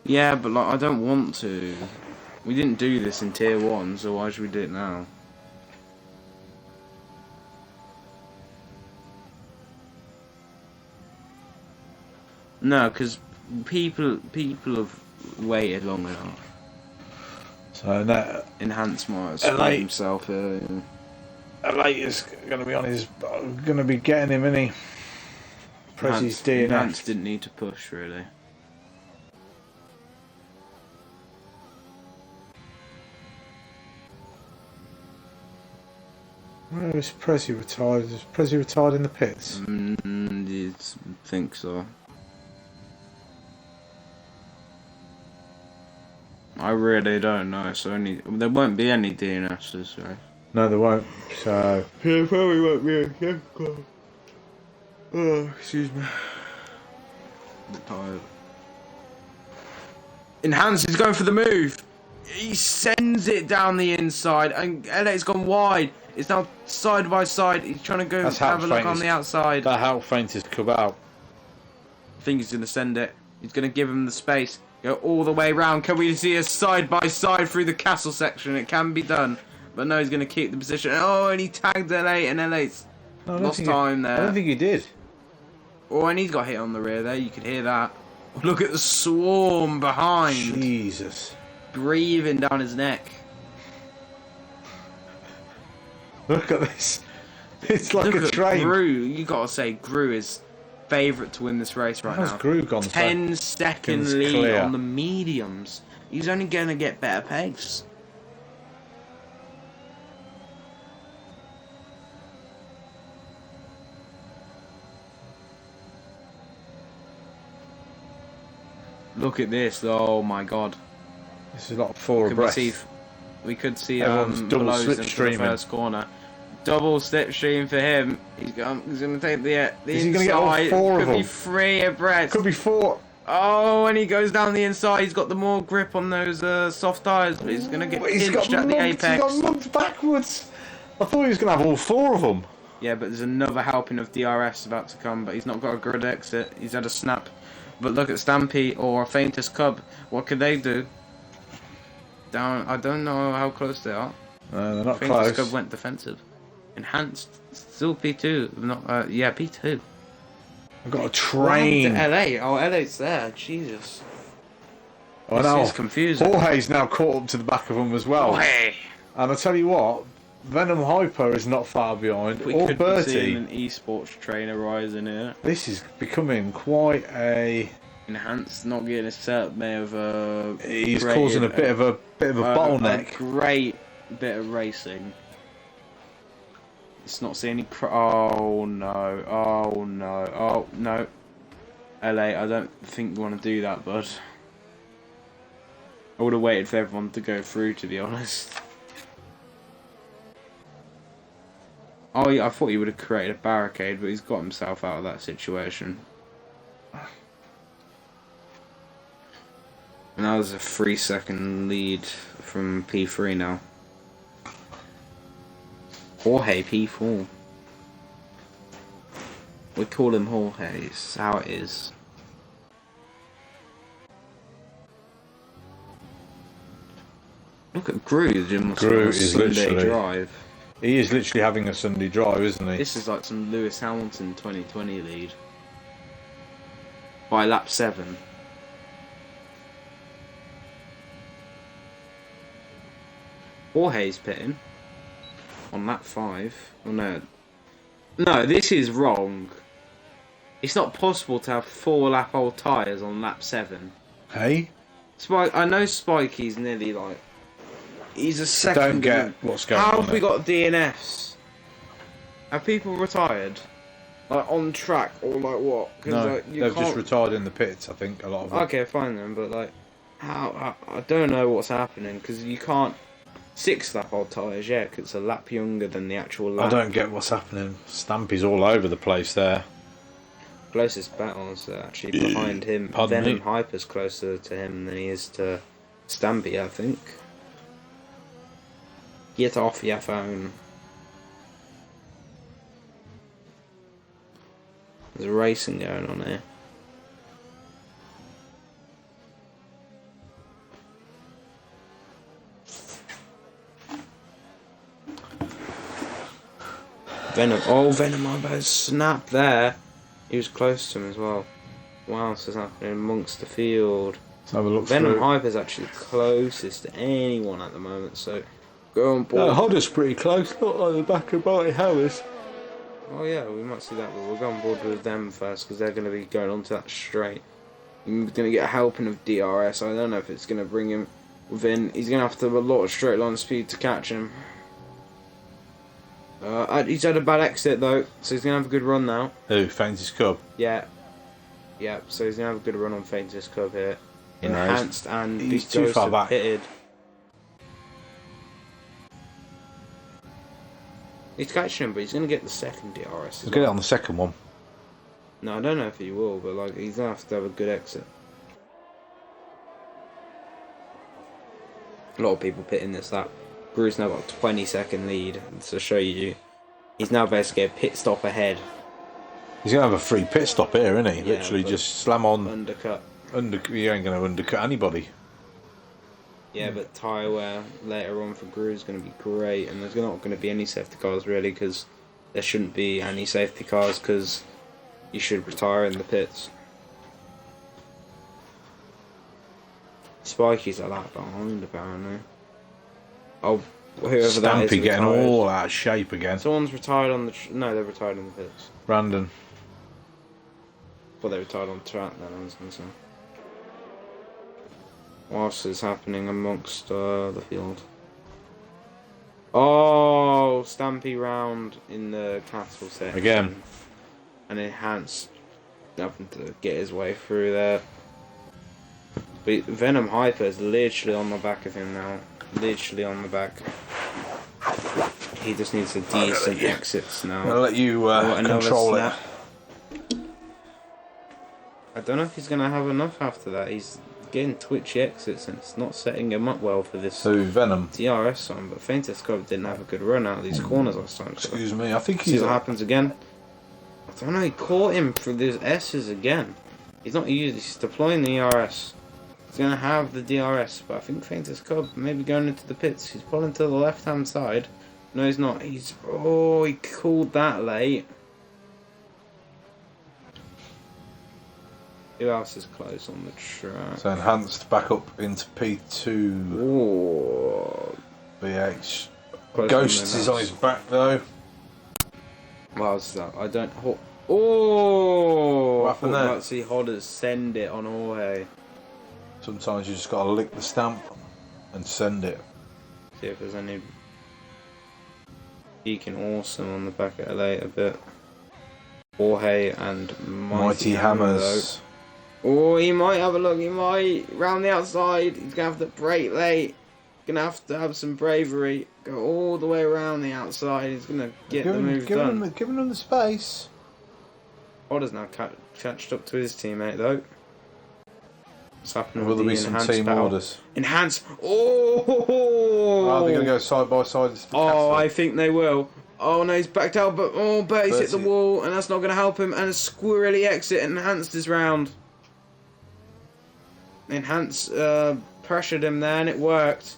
Yeah, but like I don't want to. We didn't do this in tier 1, so why should we do it now? No, because people have waited long enough. So that Enhance might have LA screwed himself here. Elite is going to be on his... Going to be getting him, isn't he? Press his Enhance DNF. didn't need to push, really. Where is Prezi retired? Is Prezi retired in the pits? I think so. I really don't know. So there won't be any DNSs, right? No, there won't. So... There probably won't be a Oh, excuse me. I'm tired. Enhance is going for the move. He sends it down the inside, and LA's gone wide. It's now side by side. He's trying to go That's how have a look on the outside. That how faint has come out. I think he's going to send it. He's going to give him the space. Go all the way round. Can we see a side by side through the castle section? It can be done. But no, he's going to keep the position. Oh, and he tagged LA, and LA's No, I don't lost think time there. I don't think he did. Oh, and he's got hit on the rear there. You could hear that. Look at the swarm behind. Jesus. Breathing down his neck. Look at this. It's like Look a at train. Gru. You got to say Gru is favourite to win this race right How's now. Gru gone 10 so second seconds lead clear? on the mediums. He's only going to get better pace. Look at this. Oh my god. This is like 4 Could we abreast. see, we could see Everyone's double Blows into the slipstreaming. first corner. Double slipstream for him. He's going to take the Is he inside. gonna get all 4 of Could be them? 3 abreast. Could be 4. Oh, and he goes down the inside. He's got the more grip on those soft tyres, but he's going to get He's pinched got at the mugged, apex. He's got mugged backwards. I thought he was going to have all 4 of them. Yeah, but there's another helping of DRS about to come, but he's not got a good exit. He's had a snap. But look at Stampy or Faintest Cub. What could they do? Down. I don't know how close they are. No, they're not Faintest close. Cub went defensive. Enhanced, still P2. Not, yeah, P2. I've got a What train. happened to LA? Oh, LA's there. Jesus. I This know. is confusing. Jorge's now caught up to the back of them as well. Oh, hey. And I tell you what, Venom Hyper is not far behind. We Or could be seeing Bertie. an esports trainer rising here. This is becoming quite a. Enhanced, not getting a set may have He's created causing a bit of a bottleneck. A great bit of racing. Let's not see any. Oh no! Oh no! Oh no! LA, I don't think you want to do that, bud. I would have waited for everyone to go through, to be honest. Oh yeah, I thought he would have created a barricade, but he's got himself out of that situation. And that was a 3-second lead from P3 now. Jorge P4. We call him Jorge, it's how it is. Look at Gru, Gru is Sunday literally- drive. He is literally having a Sunday drive, isn't he? This is like some Lewis Hamilton 2020 lead. By lap 7. Jorge's pitting on lap 5. Oh no. No, this is wrong. It's not possible to have 4 lap old tyres on lap 7. Hey? Spike, I know Spikey's nearly like. He's a second. Don't get what's going How on have we there. got DNFs? Have people retired? Like on track or like what? 'Cause, No, like, you they've just can't- retired in the pits, I think, a lot of them. Okay, fine then, but like, how? I don't know what's happening because you can't 6 lap old tyres, yeah, 'cause it's a lap younger than the actual lap. I don't get what's happening. Stampy's all over the place there. Closest battles are actually behind him. Pardon Venom me? Hyper's closer to him than he is to Stampy, I think. Get off your phone. There's racing going on here. Venom Hyper snap there. He was close to him as well. What else is happening amongst the field? Let's have a look Venom through. Hyper's actually closest to anyone at the moment, so go on board. Hodder's pretty close, not like the back of Barty Harris. Oh yeah, we might see that, but we'll go on board with them first because they're going to be going onto that straight. He's going to get a helping of DRS. I don't know if it's going to bring him within. He's going to have to have a lot of straight line speed to catch him. He's had a bad exit though, so he's going to have a good run now. Who? Faintest Cub? Yeah. Yeah, so he's going to have a good run on Faintest Cub here. No, he's- Enhanced and he's these too ghosts far have back. pitted. He's catching him, but he's going to get the second DRS. as We'll get it well. on the second one. No, I don't know if he will, but like he's going to have a good exit. A lot of people pitting this lap. Gru's now got a 20-second lead to show you. He's now basically a pit stop ahead. He's going to have a free pit stop here, isn't he? Yeah, Literally but- just slam on. Undercut. You ain't going to undercut anybody. Yeah, but tyre wear later on for Gru is going to be great, and there's not going to be any safety cars really, because there shouldn't be any safety cars, because you should retire in the pits. Spikey's a lap behind apparently. Oh, whoever that is. Stampy getting retired. all out of shape again. Someone's retired on the. No, they're retired in the pits. Brandon. Well, they retired on track then, I was going to say. What else is happening amongst the field? Oh, Stampy round in the castle section. Again. And Enhanced having to get his way through there. But Venom Hyper is literally on the back of him now. Literally on the back. He just needs a decent exits now. I'll let you Oh, another control snap. it. I don't know if he's going to have enough after that. He's getting twitchy exits and it's not setting him up well for this Who? Venom. DRS on. But Faintest Cub didn't have a good run out of these corners last time. So Excuse me. I think see he's. what happens again. I don't know, he caught him for these S's again. He's not using, he's deploying the ERS. He's going to have the DRS, but I think Faintest Cub maybe going into the pits. He's pulling to the left hand side. No, he's not. Oh, he called that late. Who else is close on the track? So Enhanced back up into P2. Oh, BH. close Ghosts on is on his back though. What was that? I don't. Oh! What I happened thought there? about to see Hodders send it on Jorge. Sometimes you just got to lick the stamp and send it. See if there's any peeking awesome on the back of LA a bit. Jorge and Mighty Hammer, Hammers. Oh, he might have a look. He might round the outside. He's gonna have to brake late. Gonna have some bravery. Go all the way around the outside. He's gonna get the move done. Giving him the space. Otter's now catched up to his teammate though. What's happening Will with there the be some enhanced team battle? orders? Enhance. Oh! Are they going to go side by side? Oh, I think they will. Oh no, he's backed out, but Bertie's hit the Bertie. wall, and that's not going to help him. And a squirrely exit enhanced his round. Enhance pressured him there, and it worked.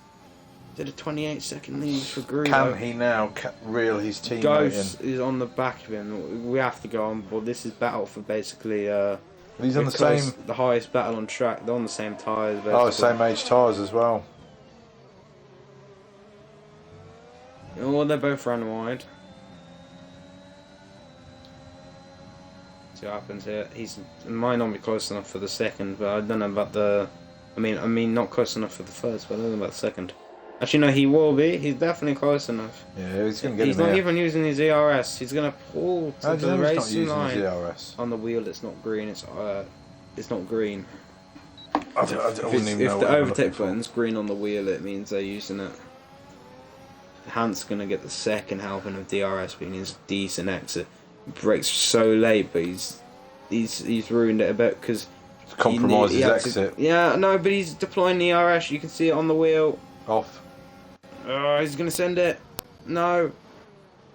Did a 28-second lead for Gruno. Can he now reel his teammate Ghost is on the back of him. We have to go on board. This is battle for basically. in? He's on the same. The highest battle on track. They're on the same tyres. Basically. Oh, same age tyres as well. Oh, they both ran wide. See what happens here. He might not be close enough for the second, but I don't know about the. I mean, not close enough for the first, but I don't know about the second. Actually, no, he will be. He's definitely close enough. Yeah, he's going to get He's him not here. even using his ERS. He's going to pull How to do you the know he's not racing using line. his ERS? On the wheel, it's not green. It's not green. I wouldn't even know If what the I'm overtake looking for. button's green on the wheel, it means they're using it. Hans gonna get the second helping of DRS being his decent exit. Brakes so late, but he's ruined it a bit because To compromise his had to- exit. yeah, no, but he's deploying the ERS. You can see it on the wheel. Off. He's gonna send it. No,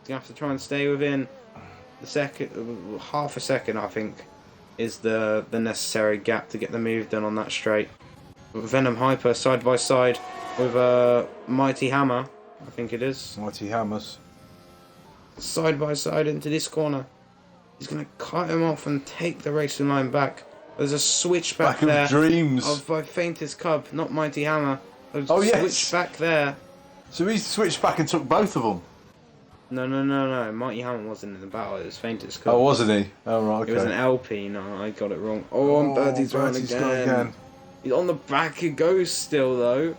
he's gonna have to try and stay within the second, half a second, I think, is the necessary gap to get the move done on that straight. Venom Hyper side by side with Mighty Hammer, I think it is. Mighty Hammers. Side by side into this corner. He's going to cut him off and take the racing line back. There's a switch back Back there of dreams. by Faintest Cub, not Mighty Hammer. There's Oh, a yes. switch back there. So he switched back and took both of them. No. Mighty Hammer wasn't in the battle. It was Faintest Cub. Oh, wasn't he? Oh, right, okay. It was an LP. No, I got it wrong. Oh, and Bertie's run Bertie's gone again. He's on the back of Ghost still, though.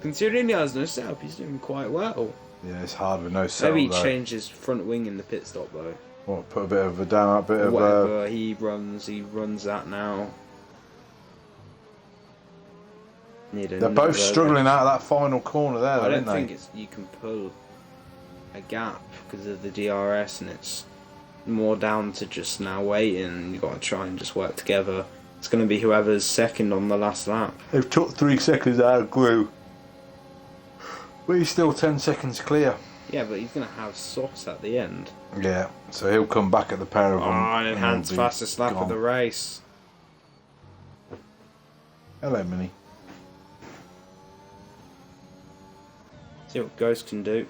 Considering he has no setup, he's doing quite well. Yeah, it's hard with no setup. Maybe he though. changed his front wing in the pit stop, though. What, put a bit of a down, a bit of Whatever he runs that now. They're both struggling out of that final corner there, I though, don't aren't think they? it's you can pull a gap because of the DRS, and it's more down to just now waiting. You got to try and just work together. It's going to be whoever's second on the last lap. They've took 3 seconds out of glue. But he's still 10 seconds clear. Yeah, but he's going to have softs at the end. Yeah, so he'll come back at the pair of them. And and enhanced they'll be fastest lap of gone. the race. Hello, Minnie. See what Ghost can do.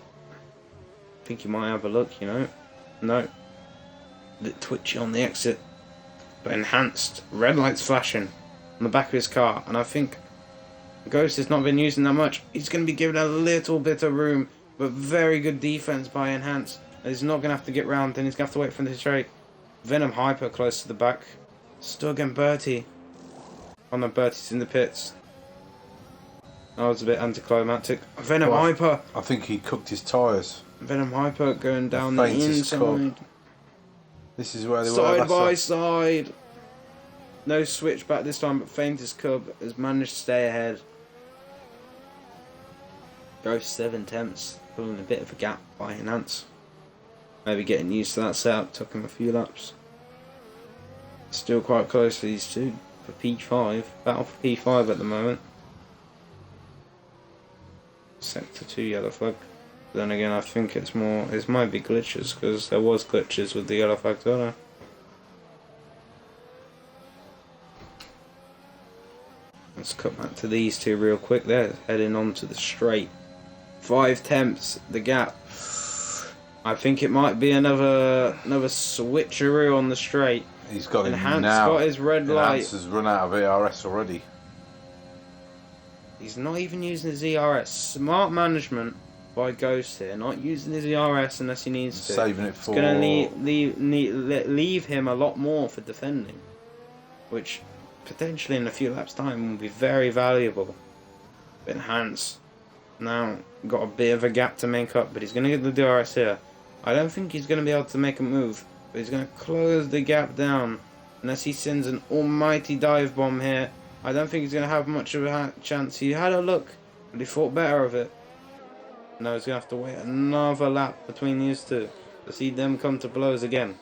Think he might have a look, you know. No. A bit twitchy on the exit. But enhanced. Red lights flashing on the back of his car. And I think Ghost has not been using that much. He's going to be given a little bit of room. But very good defense by Enhance. He's not going to have to get round. Then he's going to have to wait for the straight. Venom Hyper close to the back. Stug and Bertie. Oh no, Bertie's in the pits. That was a bit anticlimactic. Venom What? Hyper. I think he cooked his tyres. Venom Hyper going down the Faintest inside. Cub. This is where they were. Side That's by a- side. No switch back this time, but Faintest Cub has managed to stay ahead. Ghost 7/10, pulling a bit of a gap by Enhance. Maybe getting used to that setup, took him a few laps. Still quite close to these two for P5. Battle for P5 at the moment. Sector 2 yellow flag. Then again, I think it's more. It might be glitches because there was glitches with the yellow flag, don't I? Let's cut back to these two real quick. They're heading on to the straight. 5 tenths the gap. I think it might be another switcheroo on the straight. He's got him Enhance now. got his red light. Enhance has run out of ERS already. He's not even using his ERS. Smart management by Ghost here, not using his ERS unless he needs to. Saving it for... It's going to leave him a lot more for defending, which potentially in a few laps' time will be very valuable. Enhance now got a bit of a gap to make up, but he's going to get the DRS here. I don't think he's going to be able to make a move, but he's going to close the gap down unless he sends an almighty dive bomb here. I don't think he's going to have much of a chance. He had a look, but he thought better of it. Now he's going to have to wait another lap between these two to see them come to blows again.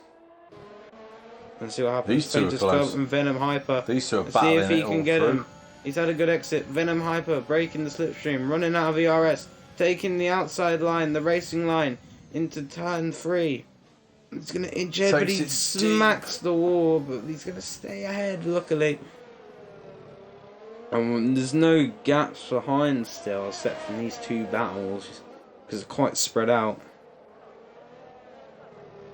And see what happens. These two are Ventus close. Club and Venom Hyper. These two are Let's see battling if he it can all get through. him. He's had a good exit. Venom Hyper breaking the slipstream, running out of ERS, taking the outside line, the racing line, into turn 3. He's going to injure, but he Takes it smacks the wall, but he's going to stay ahead, luckily. And there's no gaps behind still, except from these two battles, because they're quite spread out.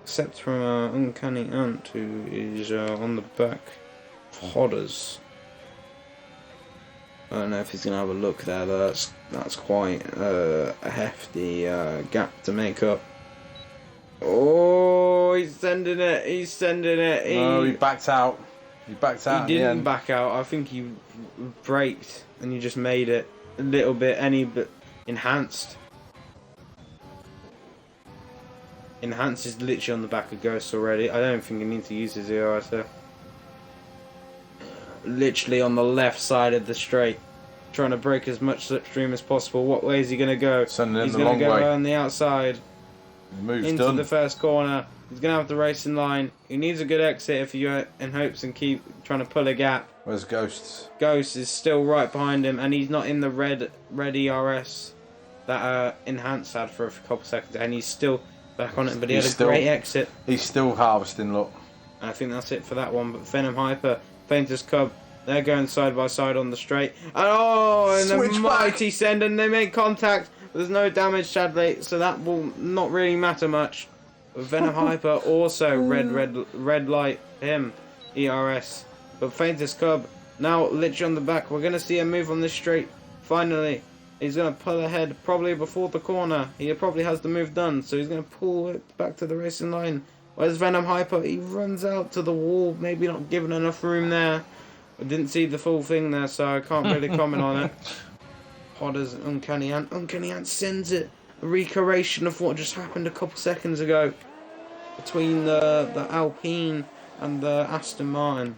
Except from Uncanny Ant, who is on the back of Hodders. I don't know if he's going to have a look there, but that's quite a hefty gap to make up. Oh, he's sending it, he's sending it. No, he backed out. He backed out He in the didn't end. back out. I think he braked and you just made it a little bit enhanced. Enhanced is literally on the back of Ghost already. I don't think he needs to use his ERS there. Literally on the left side of the straight, trying to break as much slipstream as possible. What way is he going to go? Sending him He's the going long to go way. around the outside The move's into done. the first corner. He's going to have the racing line. He needs a good exit if you're in hopes and keep trying to pull a gap. Where's Ghosts? Ghost is still right behind him, and he's not in the red ERS that Enhanced had for a couple seconds, and he's still back on it, but he had He's a still- great exit. He's still harvesting, look. And I think that's it for that one, but Venom Hyper, Faintest Cub, they're going side by side on the straight. And the Switch mighty send, and they make contact. There's no damage, sadly, so that will not really matter much. But Venom Hyper also red light him, ERS. But Faintest Cub now literally on the back. We're going to see a move on this straight. Finally, he's going to pull ahead probably before the corner. He probably has the move done, so he's going to pull it back to the racing line. Where's Venom Hyper? He runs out to the wall, maybe not given enough room there. I didn't see the full thing there, so I can't really comment on it. Hodders and Uncanny Ant. Uncanny Ant sends it. A recreation of what just happened a couple seconds ago between the Alpine and the Aston Martin.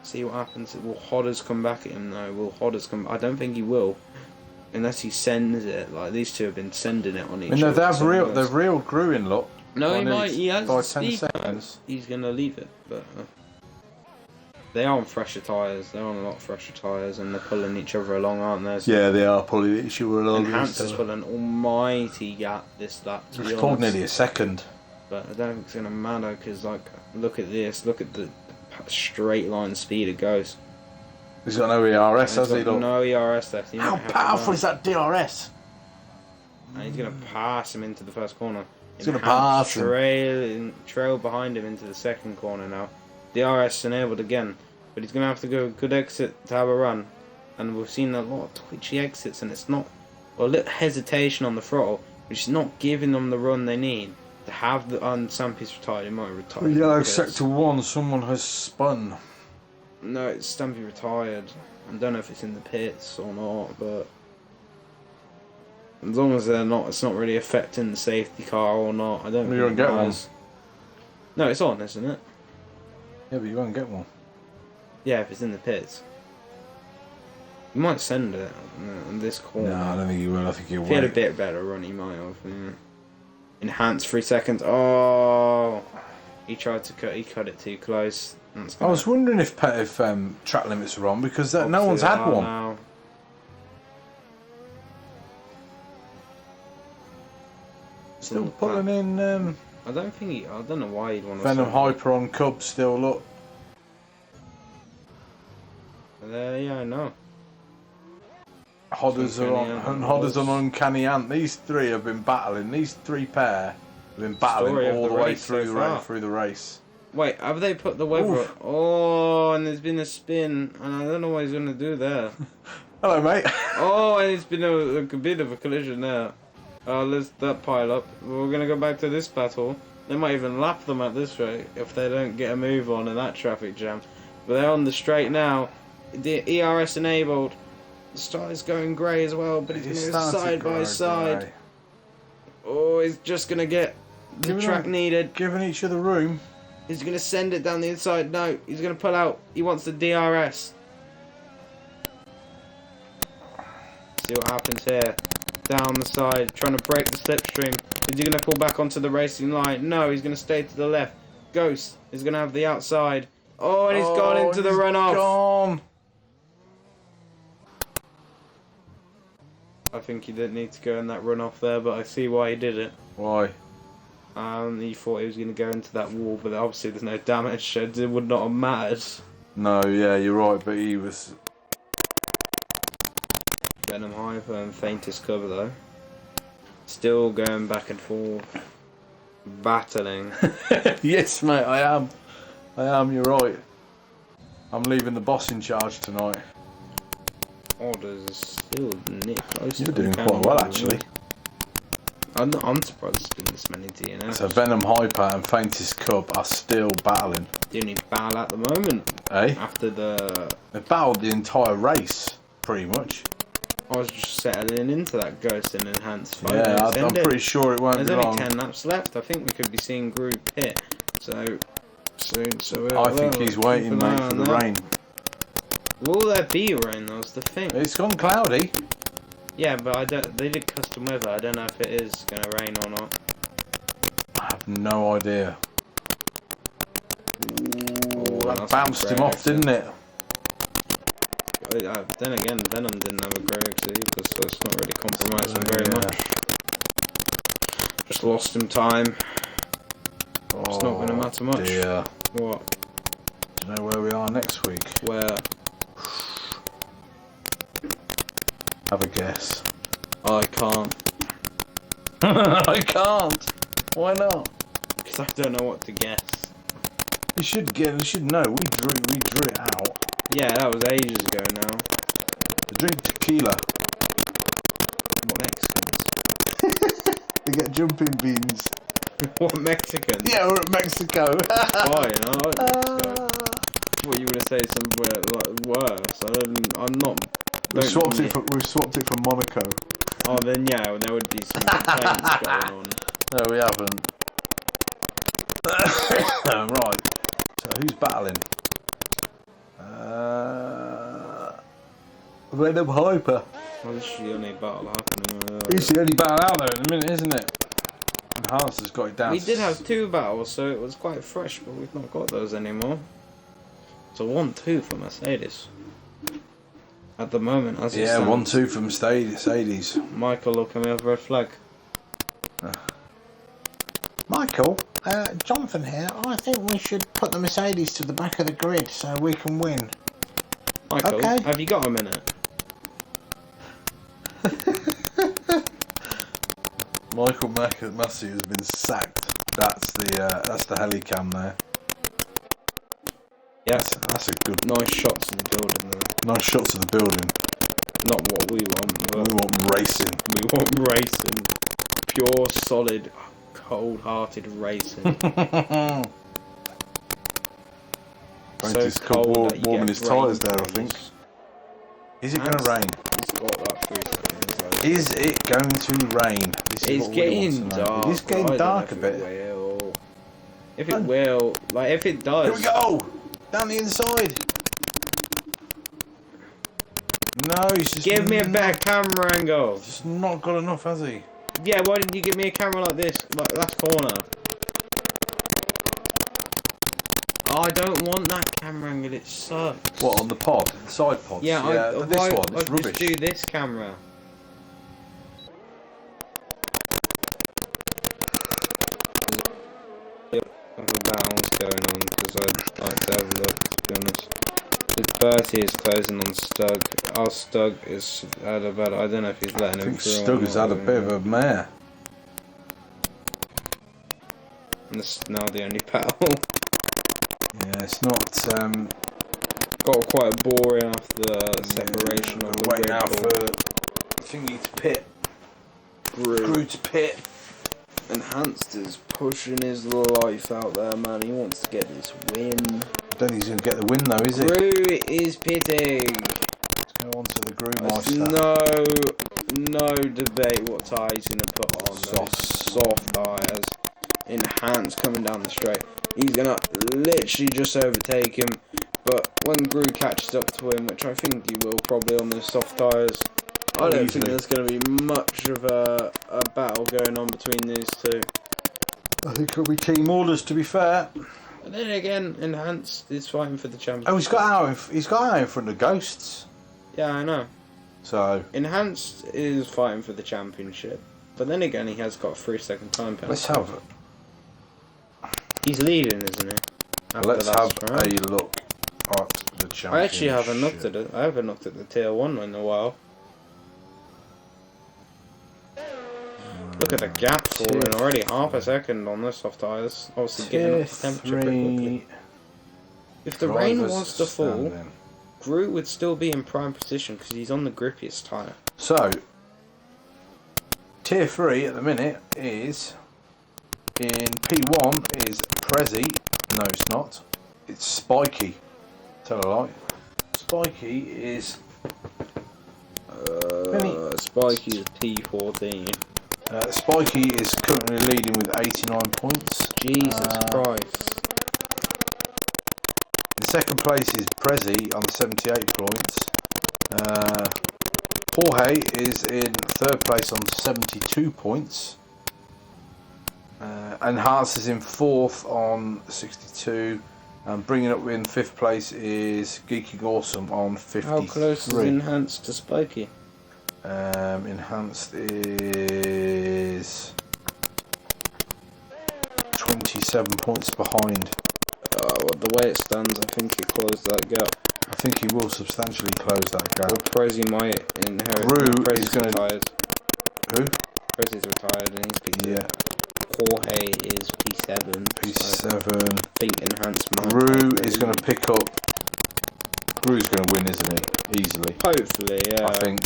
See what happens. Will Hodders come back at him though? Will Hodders come? I don't think he will, unless he sends it. Like these two have been sending it on each No, other. they've real growing, look. No, he By might. He has by the 10 speed, though. seconds. He's gonna leave it, but they are on fresher tyres. They're on a lot fresher tyres, and they're pulling each other along, aren't they? So Yeah, they are pulling the issue along. Enhanced has put an almighty gap this lap. To be It's called honest. nearly a second. But I don't think it's gonna matter because, like, look at this. Look at the straight line speed it goes. He's got no ERS, He's has he? got Look. no ERS left. He How might have to powerful run. is that DRS? And he's gonna pass him into the first corner. He's gonna Enhanced pass him. trail behind him into the second corner now. DRS enabled again, but he's gonna have to go good exit to have a run. And we've seen a lot of twitchy exits, and it's not a little hesitation on the throttle, which is not giving them the run they need to have the. And Stampy's retired. He might have retired. Yellow because- sector 1, someone has spun. No, it's Stampy retired. I don't know if it's in the pits or not, but as long as they're not, it's not really affecting the safety car or not. I don't. Well, you think won't it get one. matters. No, it's on, isn't it? Yeah, but you won't get one. Yeah, if it's in the pits. You might send it in this corner. No, I don't think you will. I think you'll If he had a wait. bit better run, he might have. Yeah. Enhanced 3 seconds. Oh, he tried to cut. He cut it too close. That's I gonna was wondering if track limits are on because no opposite one's had are one. now. Still pulling in I don't think he. I don't know why he'd want to. Venom Hyper on Cub still, look. Yeah, I know. Hodders are on, and Hodders on Uncanny Ant. These three have been battling. These three pair have been battling Story of all the the way race through so the far. through the race. Wait, have they put the weather Oof. up? Oh, and there's been a spin, and I don't know what he's going to do there. Hello, mate. Oh, and it's been a bit of a collision there. Let's that pile up. We're going to go back to this battle. They might even lap them at this rate if they don't get a move on in that traffic jam. But they're on the straight now. The ERS enabled. The star is going grey as well, but he's going to go side by side. Oh, he's just going to get the Give it track on. needed. Giving each other room. He's going to send it down the inside. No, he's going to pull out. He wants the DRS. See what happens here. Down the side, trying to break the slipstream. Is he going to pull back onto the racing line? No, he's going to stay to the left. Ghost is going to have the outside. Oh, and he's gone into the runoff. Gone. I think he didn't need to go in that runoff there, but I see why he did it. Why? He thought he was going to go into that wall, but obviously there's no damage, so it would not have mattered. No, yeah, you're right, but he was. Venom Hyper and faintest cover though. Still going back and forth. Battling. Yes, mate, I am. You're right. I'm leaving the boss in charge tonight. Orders is still near close. You're to doing the quite well, camera. actually. I'm surprised there's been this many DNFs. So Venom Hyper and Faintest Cub are still battling. The only battle at the moment Eh? after the. They battled the entire race, pretty much. I was just settling into that Ghost and Enhanced fight. Yeah, It's I'm ended. pretty sure it won't There's be only long. 10 laps left. I think we could be seeing Group hit. So soon. So I think he's waiting, mate, for the rain. Will there be rain? That's the thing. It's gone cloudy. Yeah, but I don't. They did custom weather. I don't know if it is going to rain or not. I have no idea. Ooh, That that's bounced him great off, didn't it? Then again, Venom didn't have a great exit either, so it's not really compromising very much. Just lost him time. It's not going to matter much. Dear. What? Do you know where we are next week? Where? Have a guess. I can't. I can't. Why not? Because I don't know what to guess. You should get. You should know. We drew it out. Yeah, that was ages ago now. Drink tequila. What Mexicans? They get jumping beans. What Mexicans? Yeah, we're at Mexico. Fine, I like Mexico. What, you were going to say somewhere like worse? I'm not. We swapped it for Monaco. Oh, then yeah, there would be some complaints going on. No, we haven't. Right. So who's battling? Venom Hyper. Well, this is the only battle happening. He's the only battle out there in a minute, isn't it? And Hans has got it down. We to did have 2 battles, so it was quite fresh, but we've not got those anymore. It's a 1-2 for Mercedes. At the moment, as it stands. 1-2 from Mercedes. Michael looking at red flag. Michael, Jonathan here. I think we should put the Mercedes to the back of the grid so we can win. Michael, Okay. have you got a minute? Michael Massey has been sacked. That's the helicam there. Yes. That's a good. Nice shots of the building though. Nice shots of the building. Not what we want, but We want racing. we want racing. Pure, solid, cold-hearted racing. Prentice so cold Cup that you warming get his tyres brain there, I think. freeze. Is it going to rain? He's got that 3 seconds. Like. Is it going to rain? This is It's what we getting want to know. dark. It is I getting don't dark know a bit. If it will. If it will, like if it does. Here we go! Down the inside! No, he's just Give me a better camera angle. Just not got enough, has he? Yeah, why didn't you give me a camera like this, like last corner? Oh, I don't want that camera angle, it sucks. What, on the pod? The side pods? Yeah, but this why, one, it's I'd rubbish. just do this camera. Other battles going on because I'd like to have a look, to be honest. Bertie is closing on Stug. Our Stug is had a bad. I don't know if he's I letting him think through. or Stug has not, had a bit of a mare. And this is now the only battle. Yeah, it's not. Got quite boring after the separation of the waiting Red out Bull. for thingy to pit. Grew to pit. Enhanced is pushing his life out there, man. He wants to get this win. I don't think he's going to get the win though, is he? Grew is pitting. Let's go on to the Grew There's Meister. no debate what tyre he's going to put on. Soft tyres. Enhanced coming down the straight. He's going to literally just overtake him. But when Grew catches up to him, which I think he will probably on those soft tyres, I don't think there's going to be much of a battle going on between these two. I think it'll be team orders, to be fair. But then again, Enhanced is fighting for the championship. Oh, he's got out in front of Ghosts. Yeah, I know. So Enhanced is fighting for the championship. But then again, he has got a 3-second time penalty. let's have He's leading, isn't he? After let's that have round. a look at the championship. I actually haven't looked at it. I haven't looked at the tier 1 in a while. Look at the gap falling already, half a second on the soft tyres. Obviously getting up the temperature pretty quickly. If the rain was to fall, Grew would still be in prime position because he's on the grippiest tyre. So tier 3 at the minute is in P1 is Prezi. No, it's not. It's Spiky. Tell a lie. Spiky is Spiky is P14. Spiky is currently leading with 89 points. Jesus Christ. In second place is Prezi on 78 points. Jorge is in third place on 72 points. Enhanced is in fourth on 62. And bringing up in fifth place is Geeking Awesome on 53. How close is Enhanced to Spiky? Enhanced is 27 points behind. Well, the way it stands, I think he closed that gap. I think he will substantially close that Or gap. Prezi might inherit. Grew Prezi's is gonna- retired. Who? Prezi's retired and he's P2. Yeah, Jorge is P7. So P7. I think Enhanced might. Grew is going to pick up. Grew's going to win, isn't he? Easily. Hopefully, yeah. I think.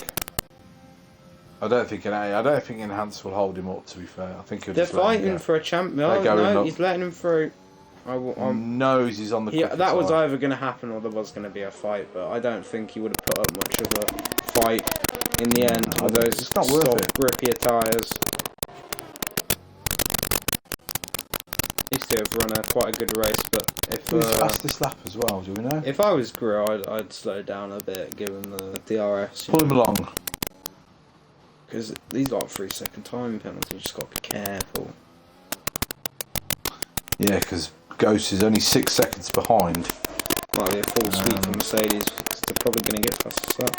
I don't think Enhanced will hold him up. To be fair, I think he'll They're just let him fighting go. for a champion. They're Oh, going no, up. he's letting him through. Knows he's on the. Yeah, quicker that was side. either going to happen or there was going to be a fight, but I don't think he would have put up much of a fight in the end with those It's not worth soft, it. grippier tyres. These two have run quite a good race, but if Who's fastest lap as well? Do we know? if I was Greer, I'd slow down a bit, given the DRS. Pull him along. Because he's got a 3-second time penalty, you just got to be careful. Yeah, because Ghost is only 6 seconds behind. Might be a full sweep for Mercedes, because they're probably going to get fastest lap.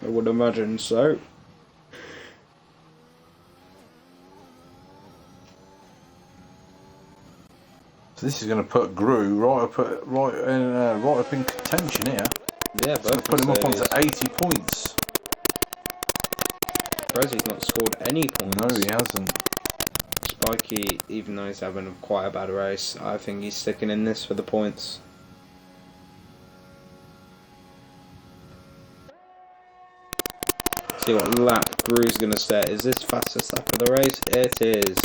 I would imagine so. So this is going to put Grew right up in contention here. Yeah, It's going to put him up onto 80 points. Prezi's not scored any points. No, he hasn't. Spiky, even though he's having quite a bad race, I think he's sticking in this for the points. See what lap Grew's going to set. Is this fastest lap of the race? It is.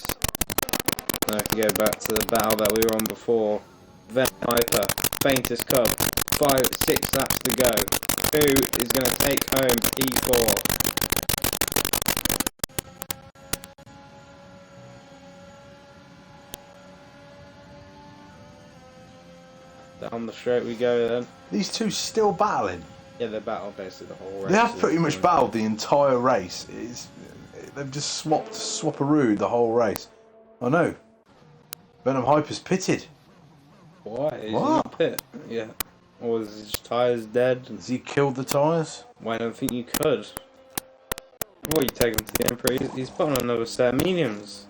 Now if you go back to the battle that we were on before. Venom Hyper, faintest cub, 6 laps to go. Who is going to take home P4? Down the straight we go then. These two still battling. Yeah, they battle basically the whole race. They have pretty much battled the entire race. They've just swap-a-roo the whole race. I know. Venom Hyper's pitted. Why? Is he What? in the pit? Yeah. Or is his tyres dead? Has he killed the tyres? Why I don't think you could? What, you take him to the Emperor? He's put on another set of mediums.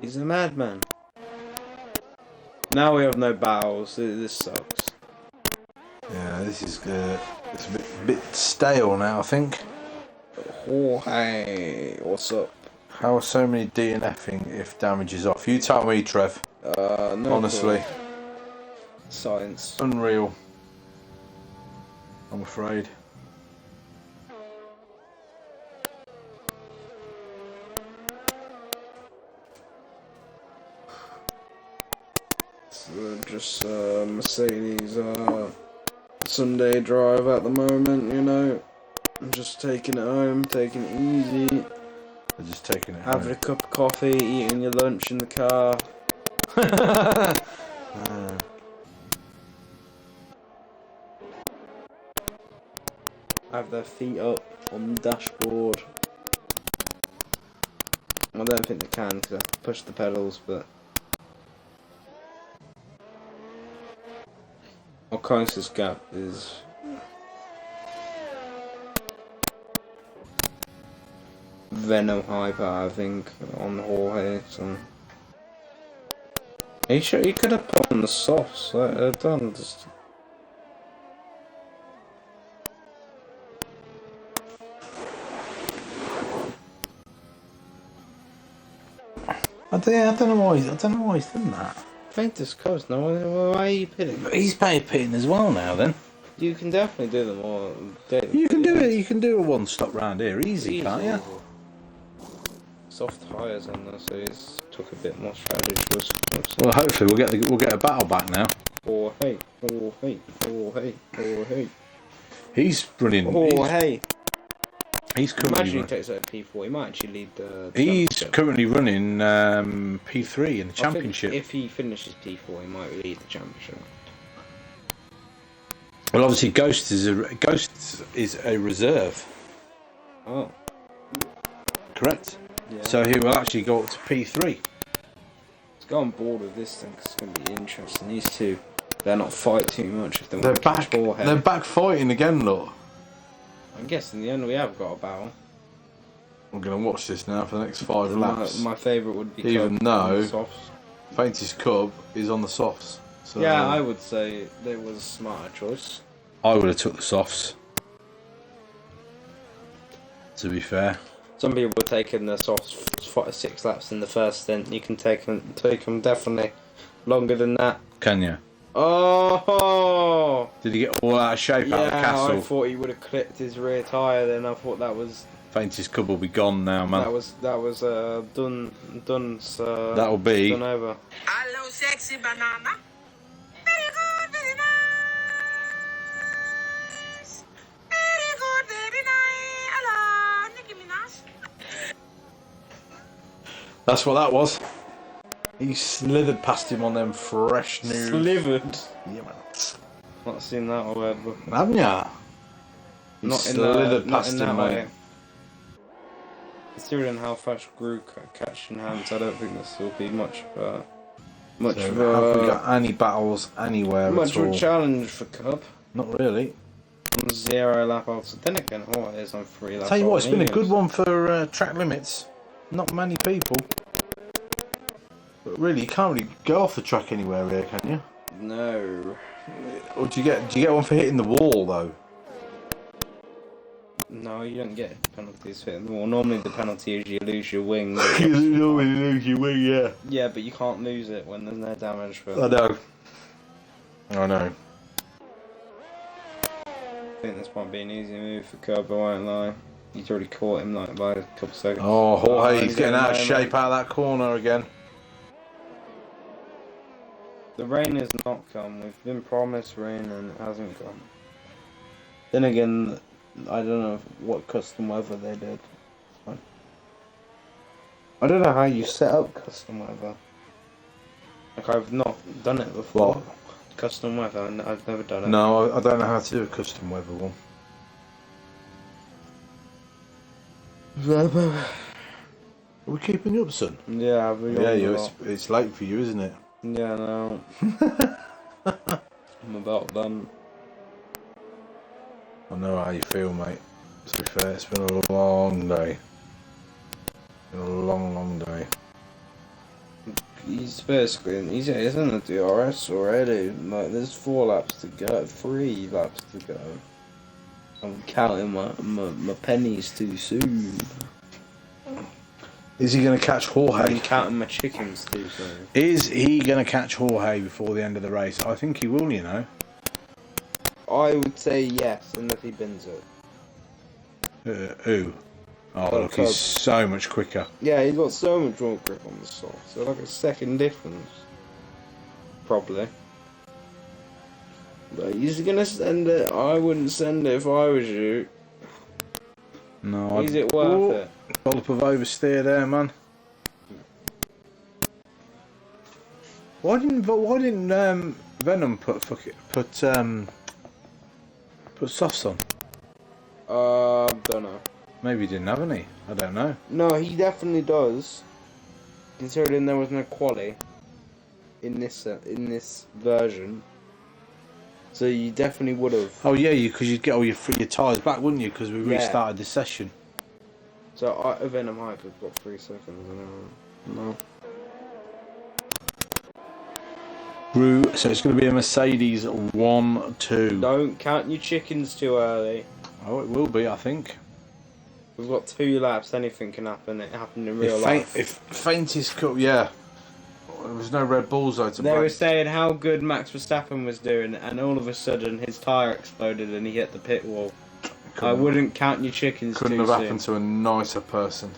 He's a madman. Now we have no battles. This sucks. Yeah, this is it's a bit stale now, I think. Oh, hey, what's up? How are so many DNFing if damage is off? You tell me, Trev. No Honestly, clue. Science. unreal. I'm afraid. Just Mercedes Sunday drive at the moment, you know. I'm just taking it home, taking it easy, They're just taking it having a cup of coffee, eating your lunch in the car. Have their feet up on the dashboard. I don't think they can because I have to push the pedals, but our closest gap is Venom Hyper, I think, on the Jorge. So he could have put on the softs. Like, done just. I don't know why he's done that. Faintest coast. No, why are you pitting? But he's pitting as well now. Then You can definitely do them all. you can do it. You can do a one-stop round here, easy, can't you? Soft tires on there, so he's took a bit more strategy. Well, hopefully we'll get a battle back now. Oh hey, oh hey, oh hey, oh hey, He's running. oh hey. He's currently. Imagine he takes that P4. He might actually lead the. He's championship. currently running P3 in the I think championship. if he finishes P4, he might lead the championship. Well, obviously, Ghost is a reserve, Oh. correct? Yeah. So he will actually go up to P3. Let's go on board with this thing 'cause it's going to be interesting. These two, they're not fight too much if they They're want to catch back. ball head. They're back fighting again, look. I guess in the end we have got a battle. I'm going to watch this now for the next 5 laps. My favourite would be Even Cub on the though- softs. Faintest Cub is on the softs. So Yeah, I would say there was a smarter choice. I would have took the softs. To be fair. Some people were taking the softs 6 laps in the first stint. You can take them definitely longer than that. Can you? Oh! Did he get all out of shape out of the Yeah, I castle? thought he would have clipped his rear tyre. Then I thought that was Faintest Cub will be gone now, man. that was done. That'll be. done over. Hello, sexy banana. Very good, very nice. Very good, very nice. Hello, Nicki Minaj. That's what that was. He slithered past him on them fresh new. Slivered. Yeah, man. Not seen that word, but Haven't ya? He not in slithered that, not past in him, that mate. way. Considering how fast Gru catching hands, I don't think this will be much So of have we a got any battles anywhere much at of all? a challenge for Cub. Not really. On 0 lap after. Then again, it is on 3 laps. Tell you what, it's been a good one for track limits. Not many people. But really, you can't really go off the track anywhere here, can you? No. Or do you get one for hitting the wall though? No, you don't get penalties for hitting the wall. Normally the penalty is you lose your wing. You normally lose your wing, yeah. Yeah, but you can't lose it when there's no damage for I it. know. I know. I think this might be an easy move for Cub, I won't lie. He's already caught him like by a couple seconds. Oh, Jorge, he's he's getting out of getting shape out of that corner again. The rain has not come. We've been promised rain and it hasn't come. Then again, I don't know what custom weather they did. I don't know how you set up custom weather. Like, I've not done it before. What? Custom weather, and I've never done it. No, I don't know how to do a custom weather one. Are we keeping you up, son? Yeah, I've Yeah, it's late for you, isn't it? Yeah, no. I'm about done. I know how you feel, mate. To be fair, it's been a long day. Been a long, long day. He's basically he's in the DRS already. Like there's 4 laps to go, 3 laps to go. I'm counting my pennies too soon. Is he going to catch Jorge? I'm counting my chickens too soon. Is he going to catch Jorge before the end of the race? I think he will, you know. I would say yes, unless he bins it. Who? Oh, look, he's so much quicker. Yeah, he's got so much more grip on the soft, so like a second difference. Probably. But he's gonna send it. I wouldn't send it if I was you. No, Is it worth it? Dollop of oversteer there, man. Why didn't Venom put softs on? Don't know. Maybe he didn't have any. I don't know. No, he definitely does. Considering there was no quali in this version, so you definitely would have. Oh yeah, because you'd get all your tyres back, wouldn't you? Because we Yeah. restarted this session. So Venom Hyper's got 3 seconds. No. So it's going to be a Mercedes 1-2. Don't count your chickens too early. Oh, it will be, I think. We've got 2 laps. Anything can happen. It happened in real life. If faintest cut, yeah. There was no Red Bulls though to They were break. saying how good Max Verstappen was doing, and all of a sudden his tyre exploded and he hit the pit wall. I wouldn't count your chickens Couldn't too have soon. happened to a nicer person.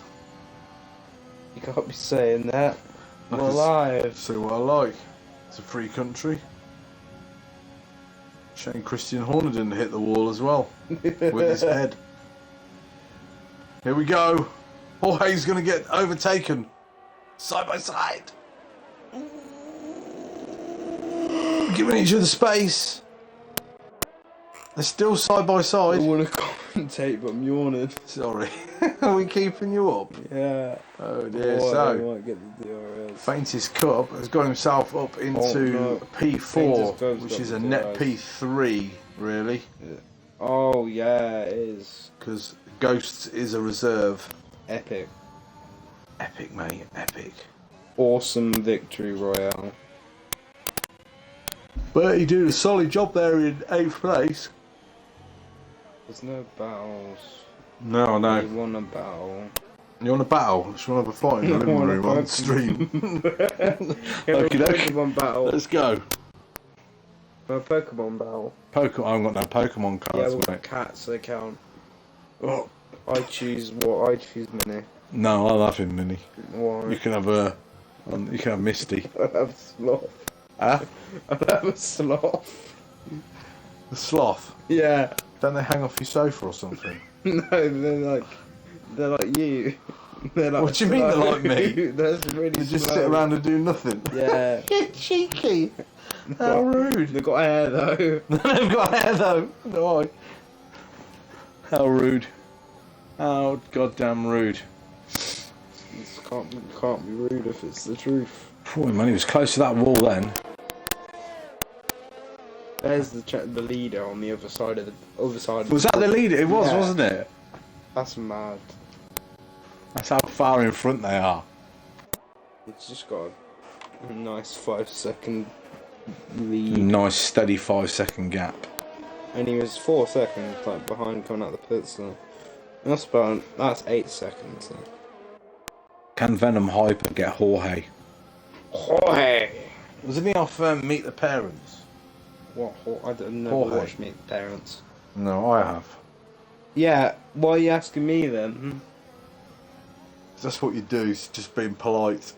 You can't be saying that. We're Like a- alive. See what I like. It's a free country. Shane Christian Horner didn't hit the wall as well with his head. Here we go. Jorge's going to get overtaken side by side. Giving each other space. They're still side by I side. want to commentate, but I'm yawning. Sorry. Are we keeping you up? Yeah. Oh dear. I So, might get the DRS. Faintest Cup has got himself up into no. P4, Faintest Cup's which got is the a net DRS. P3, really. Oh yeah, it is Because Ghosts is a reserve. epic. Epic, mate. Epic. Awesome victory royale. But he did a solid job there in 8th place. There's no battles. No, You no. won a battle. You want a battle? Just want to have a fight in the living room on stream. Okey doke. Pokemon battle. Let's go. A Pokemon battle. Pokemon. I haven't got no Pokemon Yeah, cards, we've got mate. cats, they count. Oh, I choose what I choose Mini. no, I'll have him, Minnie. You Why? can have a. You can have Misty. I'll have a sloth. Ah, I'll have a sloth. the sloth. Yeah. Don't they hang off your sofa or something? No, they're like you. They're like What do you mean they're like me? That's really They just slow. sit around and do nothing. Yeah. You're cheeky. How rude. They've got hair though. They've got hair though. No. How rude. How goddamn rude. This can't be rude if it's the truth. Poor man, he was close to that wall then. There's the leader on the other side of the. Was that the leader? It was, Yeah. wasn't it? That's mad. That's how far in front they are. It's just got a nice 5-second lead, Nice steady 5-second gap. and he was 4 seconds like behind coming out the pits. So that's 8 seconds. So. Can Venom Hyper get Jorge? Jorge. Wasn't he off Meet the Parents? What? I don't know. Jorge. Watch Meet the Parents. No, I have. Yeah. Why are you asking me then? That's what you do, is just being polite.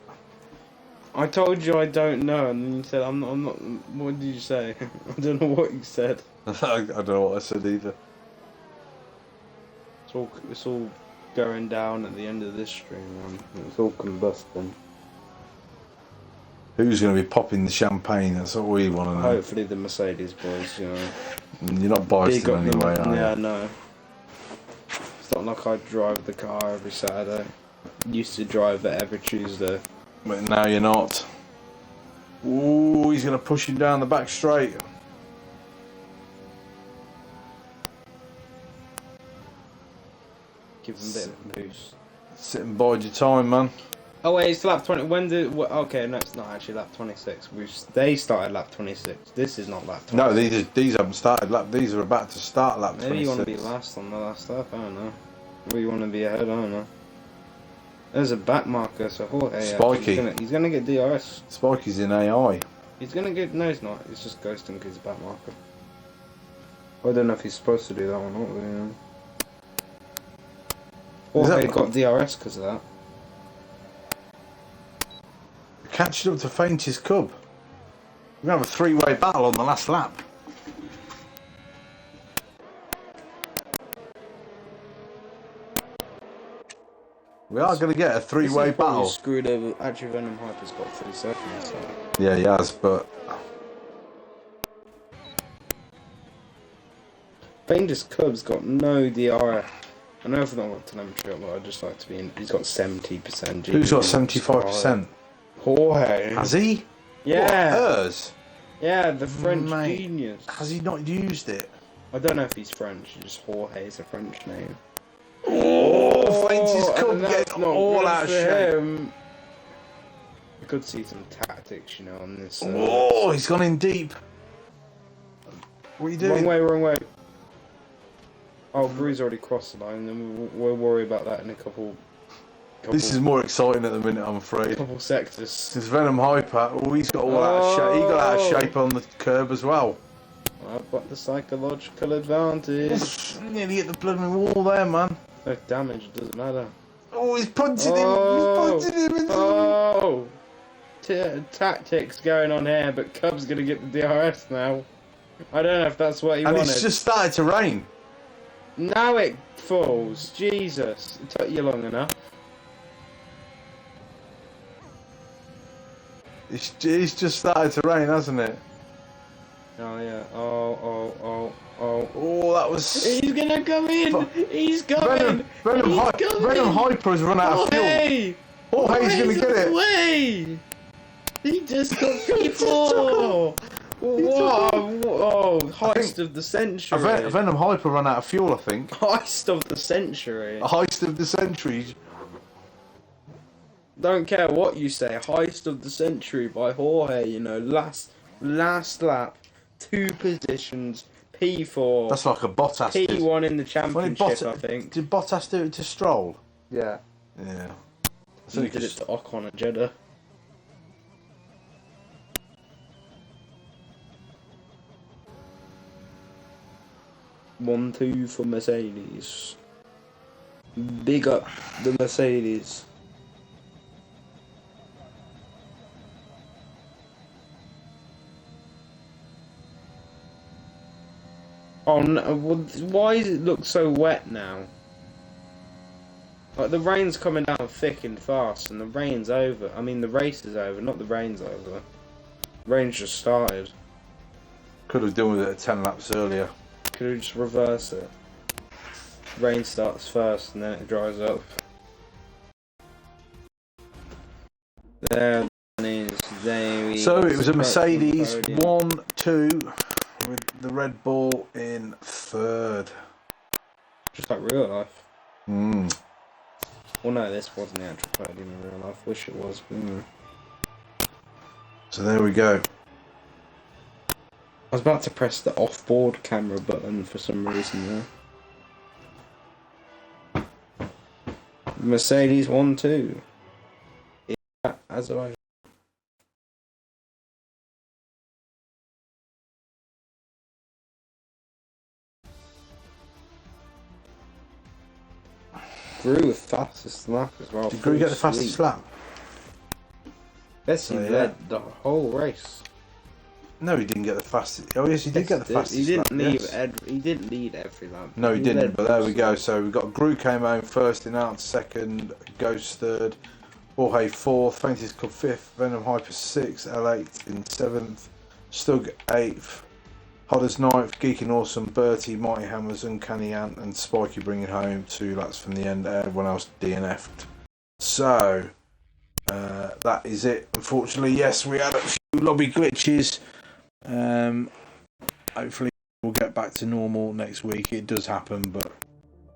I told you I don't know, and then you said I'm not. What did you say? I don't know what you said. I don't know what I said either. It's all going down at the end of this stream, man. It's all combusting. Who's going to be popping the champagne? That's what we want to know. Hopefully the Mercedes boys, you know. You're not biased Big in up any way, them. are you? Yeah, no. It's not like I drive the car every Saturday. Used to drive it every Tuesday. But now you're not. Ooh, he's going to push him down the back straight. Give them a bit of a boost. Sit and bide your time, man. Oh wait, it's lap 20. When did? Okay, no, it's not actually lap 26. They started lap 26. This is not lap 26. No, these haven't started lap. These are about to start lap 26. Maybe you want to be last on the last lap. I don't know. Or you want to be ahead. I don't know. There's a back marker, so Jorge. Spiky. He's gonna get DRS. Spikey's in AI. He's gonna get. No, he's not. He's just ghosting because back marker. I don't know if he's supposed to do that or not. Jorge got DRS because of that. Catching up to Faintest Cub. We're going to have a three-way battle on the last lap. We are going to get a three-way battle. Screwed over. Actually, Venom Hyper's got 3 seconds. So. Yeah, he has, but Faintest Cub's got no DRS. I know I've not got telemetry up, but I'd just like to be in. He's got 70%. who's got 75%? Jorge. Has he? Yeah. What, hers? Yeah, the French Mate, genius. Has he not used it? I don't know if he's French. Just Jorge is a French name. Oh, Faintest Cub and that's gets not all good out of for shape. him. I could see some tactics, you know, on this. Oh, he's gone in deep. What are you doing? Wrong way. Oh, Bruce already crossed the line, and we'll worry about that in a couple This is more exciting at the minute, I'm afraid. couple sectors. Since Venom Hyper, oh, he's got all out of shape. He got out of shape on the curb as well. I've got the psychological advantage. Nearly hit the blooming wall there, man. No damage, doesn't matter. Oh, he's punching Oh, him. He's punching him. Oh! Tactics going on here, but Cub's gonna get the DRS now. I don't know if that's what he And wanted. it's just started to rain. Now it falls. Jesus. It took you long enough. It's just started to rain, hasn't it? Oh, yeah. Oh. Oh, that was... He's gonna come in! He's coming! Venom He's Hyper has run out of fuel. Hey! Jorge's going to get it. Away! He just got P4! Whoa! Oh, heist of the century. Venom Hyper ran out of fuel, I think. Heist of the century. A heist of the century. Don't care what you say. Heist of the century by Jorge. You know, last lap, 2 positions, P4. That's like a Bottas. P1 in the When championship, I think. Did Bottas do it to Stroll? Yeah. Yeah. He did it to Ocon at Jeddah. One, 2 for Mercedes. Big up the Mercedes. Oh no, why does it look so wet now? Like the rain's coming down thick and fast and the rain's over. I mean the race is over, not the rain's over. Rain's just started. Could have done with it 10 laps earlier. Could have just reversed it. Rain starts first and then it dries up. There it is. So it was a Mercedes 1-2 with the Red Bull in 3rd. Just like real life. Mm. Well no, this wasn't the actual podium in real life. Wish it was. So there we go. I was about to press the off-board camera button for some reason there. Mercedes 1-2. Yeah, Azerbaijan. Grew with fastest lap as well. Did Grew get the fastest lap? Bessie led the whole race. No, he didn't get the fastest. Oh yes, he did get the fastest He didn't lap. lead. Yes. He didn't lead every lap. No, he led didn't. But there we most go. of them. So we've got Gru came home first, in out second, Ghost third, Jorge fourth, Faintest Cub fifth, Venom Hyper sixth, L8 in seventh, Stug eighth, Hodders ninth, Geeking Awesome, Bertie, Mighty Hammers, Uncanny Ant, and Spiky bringing home 2 laps from the end. Everyone else DNF'd. So that is it. Unfortunately, yes, we had a few lobby glitches. Hopefully we'll get back to normal next week. It does happen, but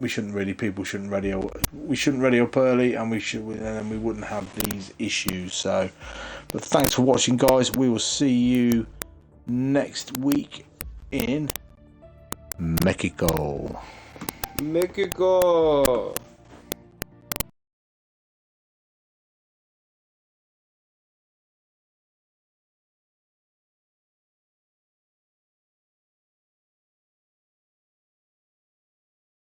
we shouldn't really. People shouldn't ready. We shouldn't ready up early, and then we wouldn't have these issues. So, but thanks for watching, guys. We will see you next week in Mexico. Mexico.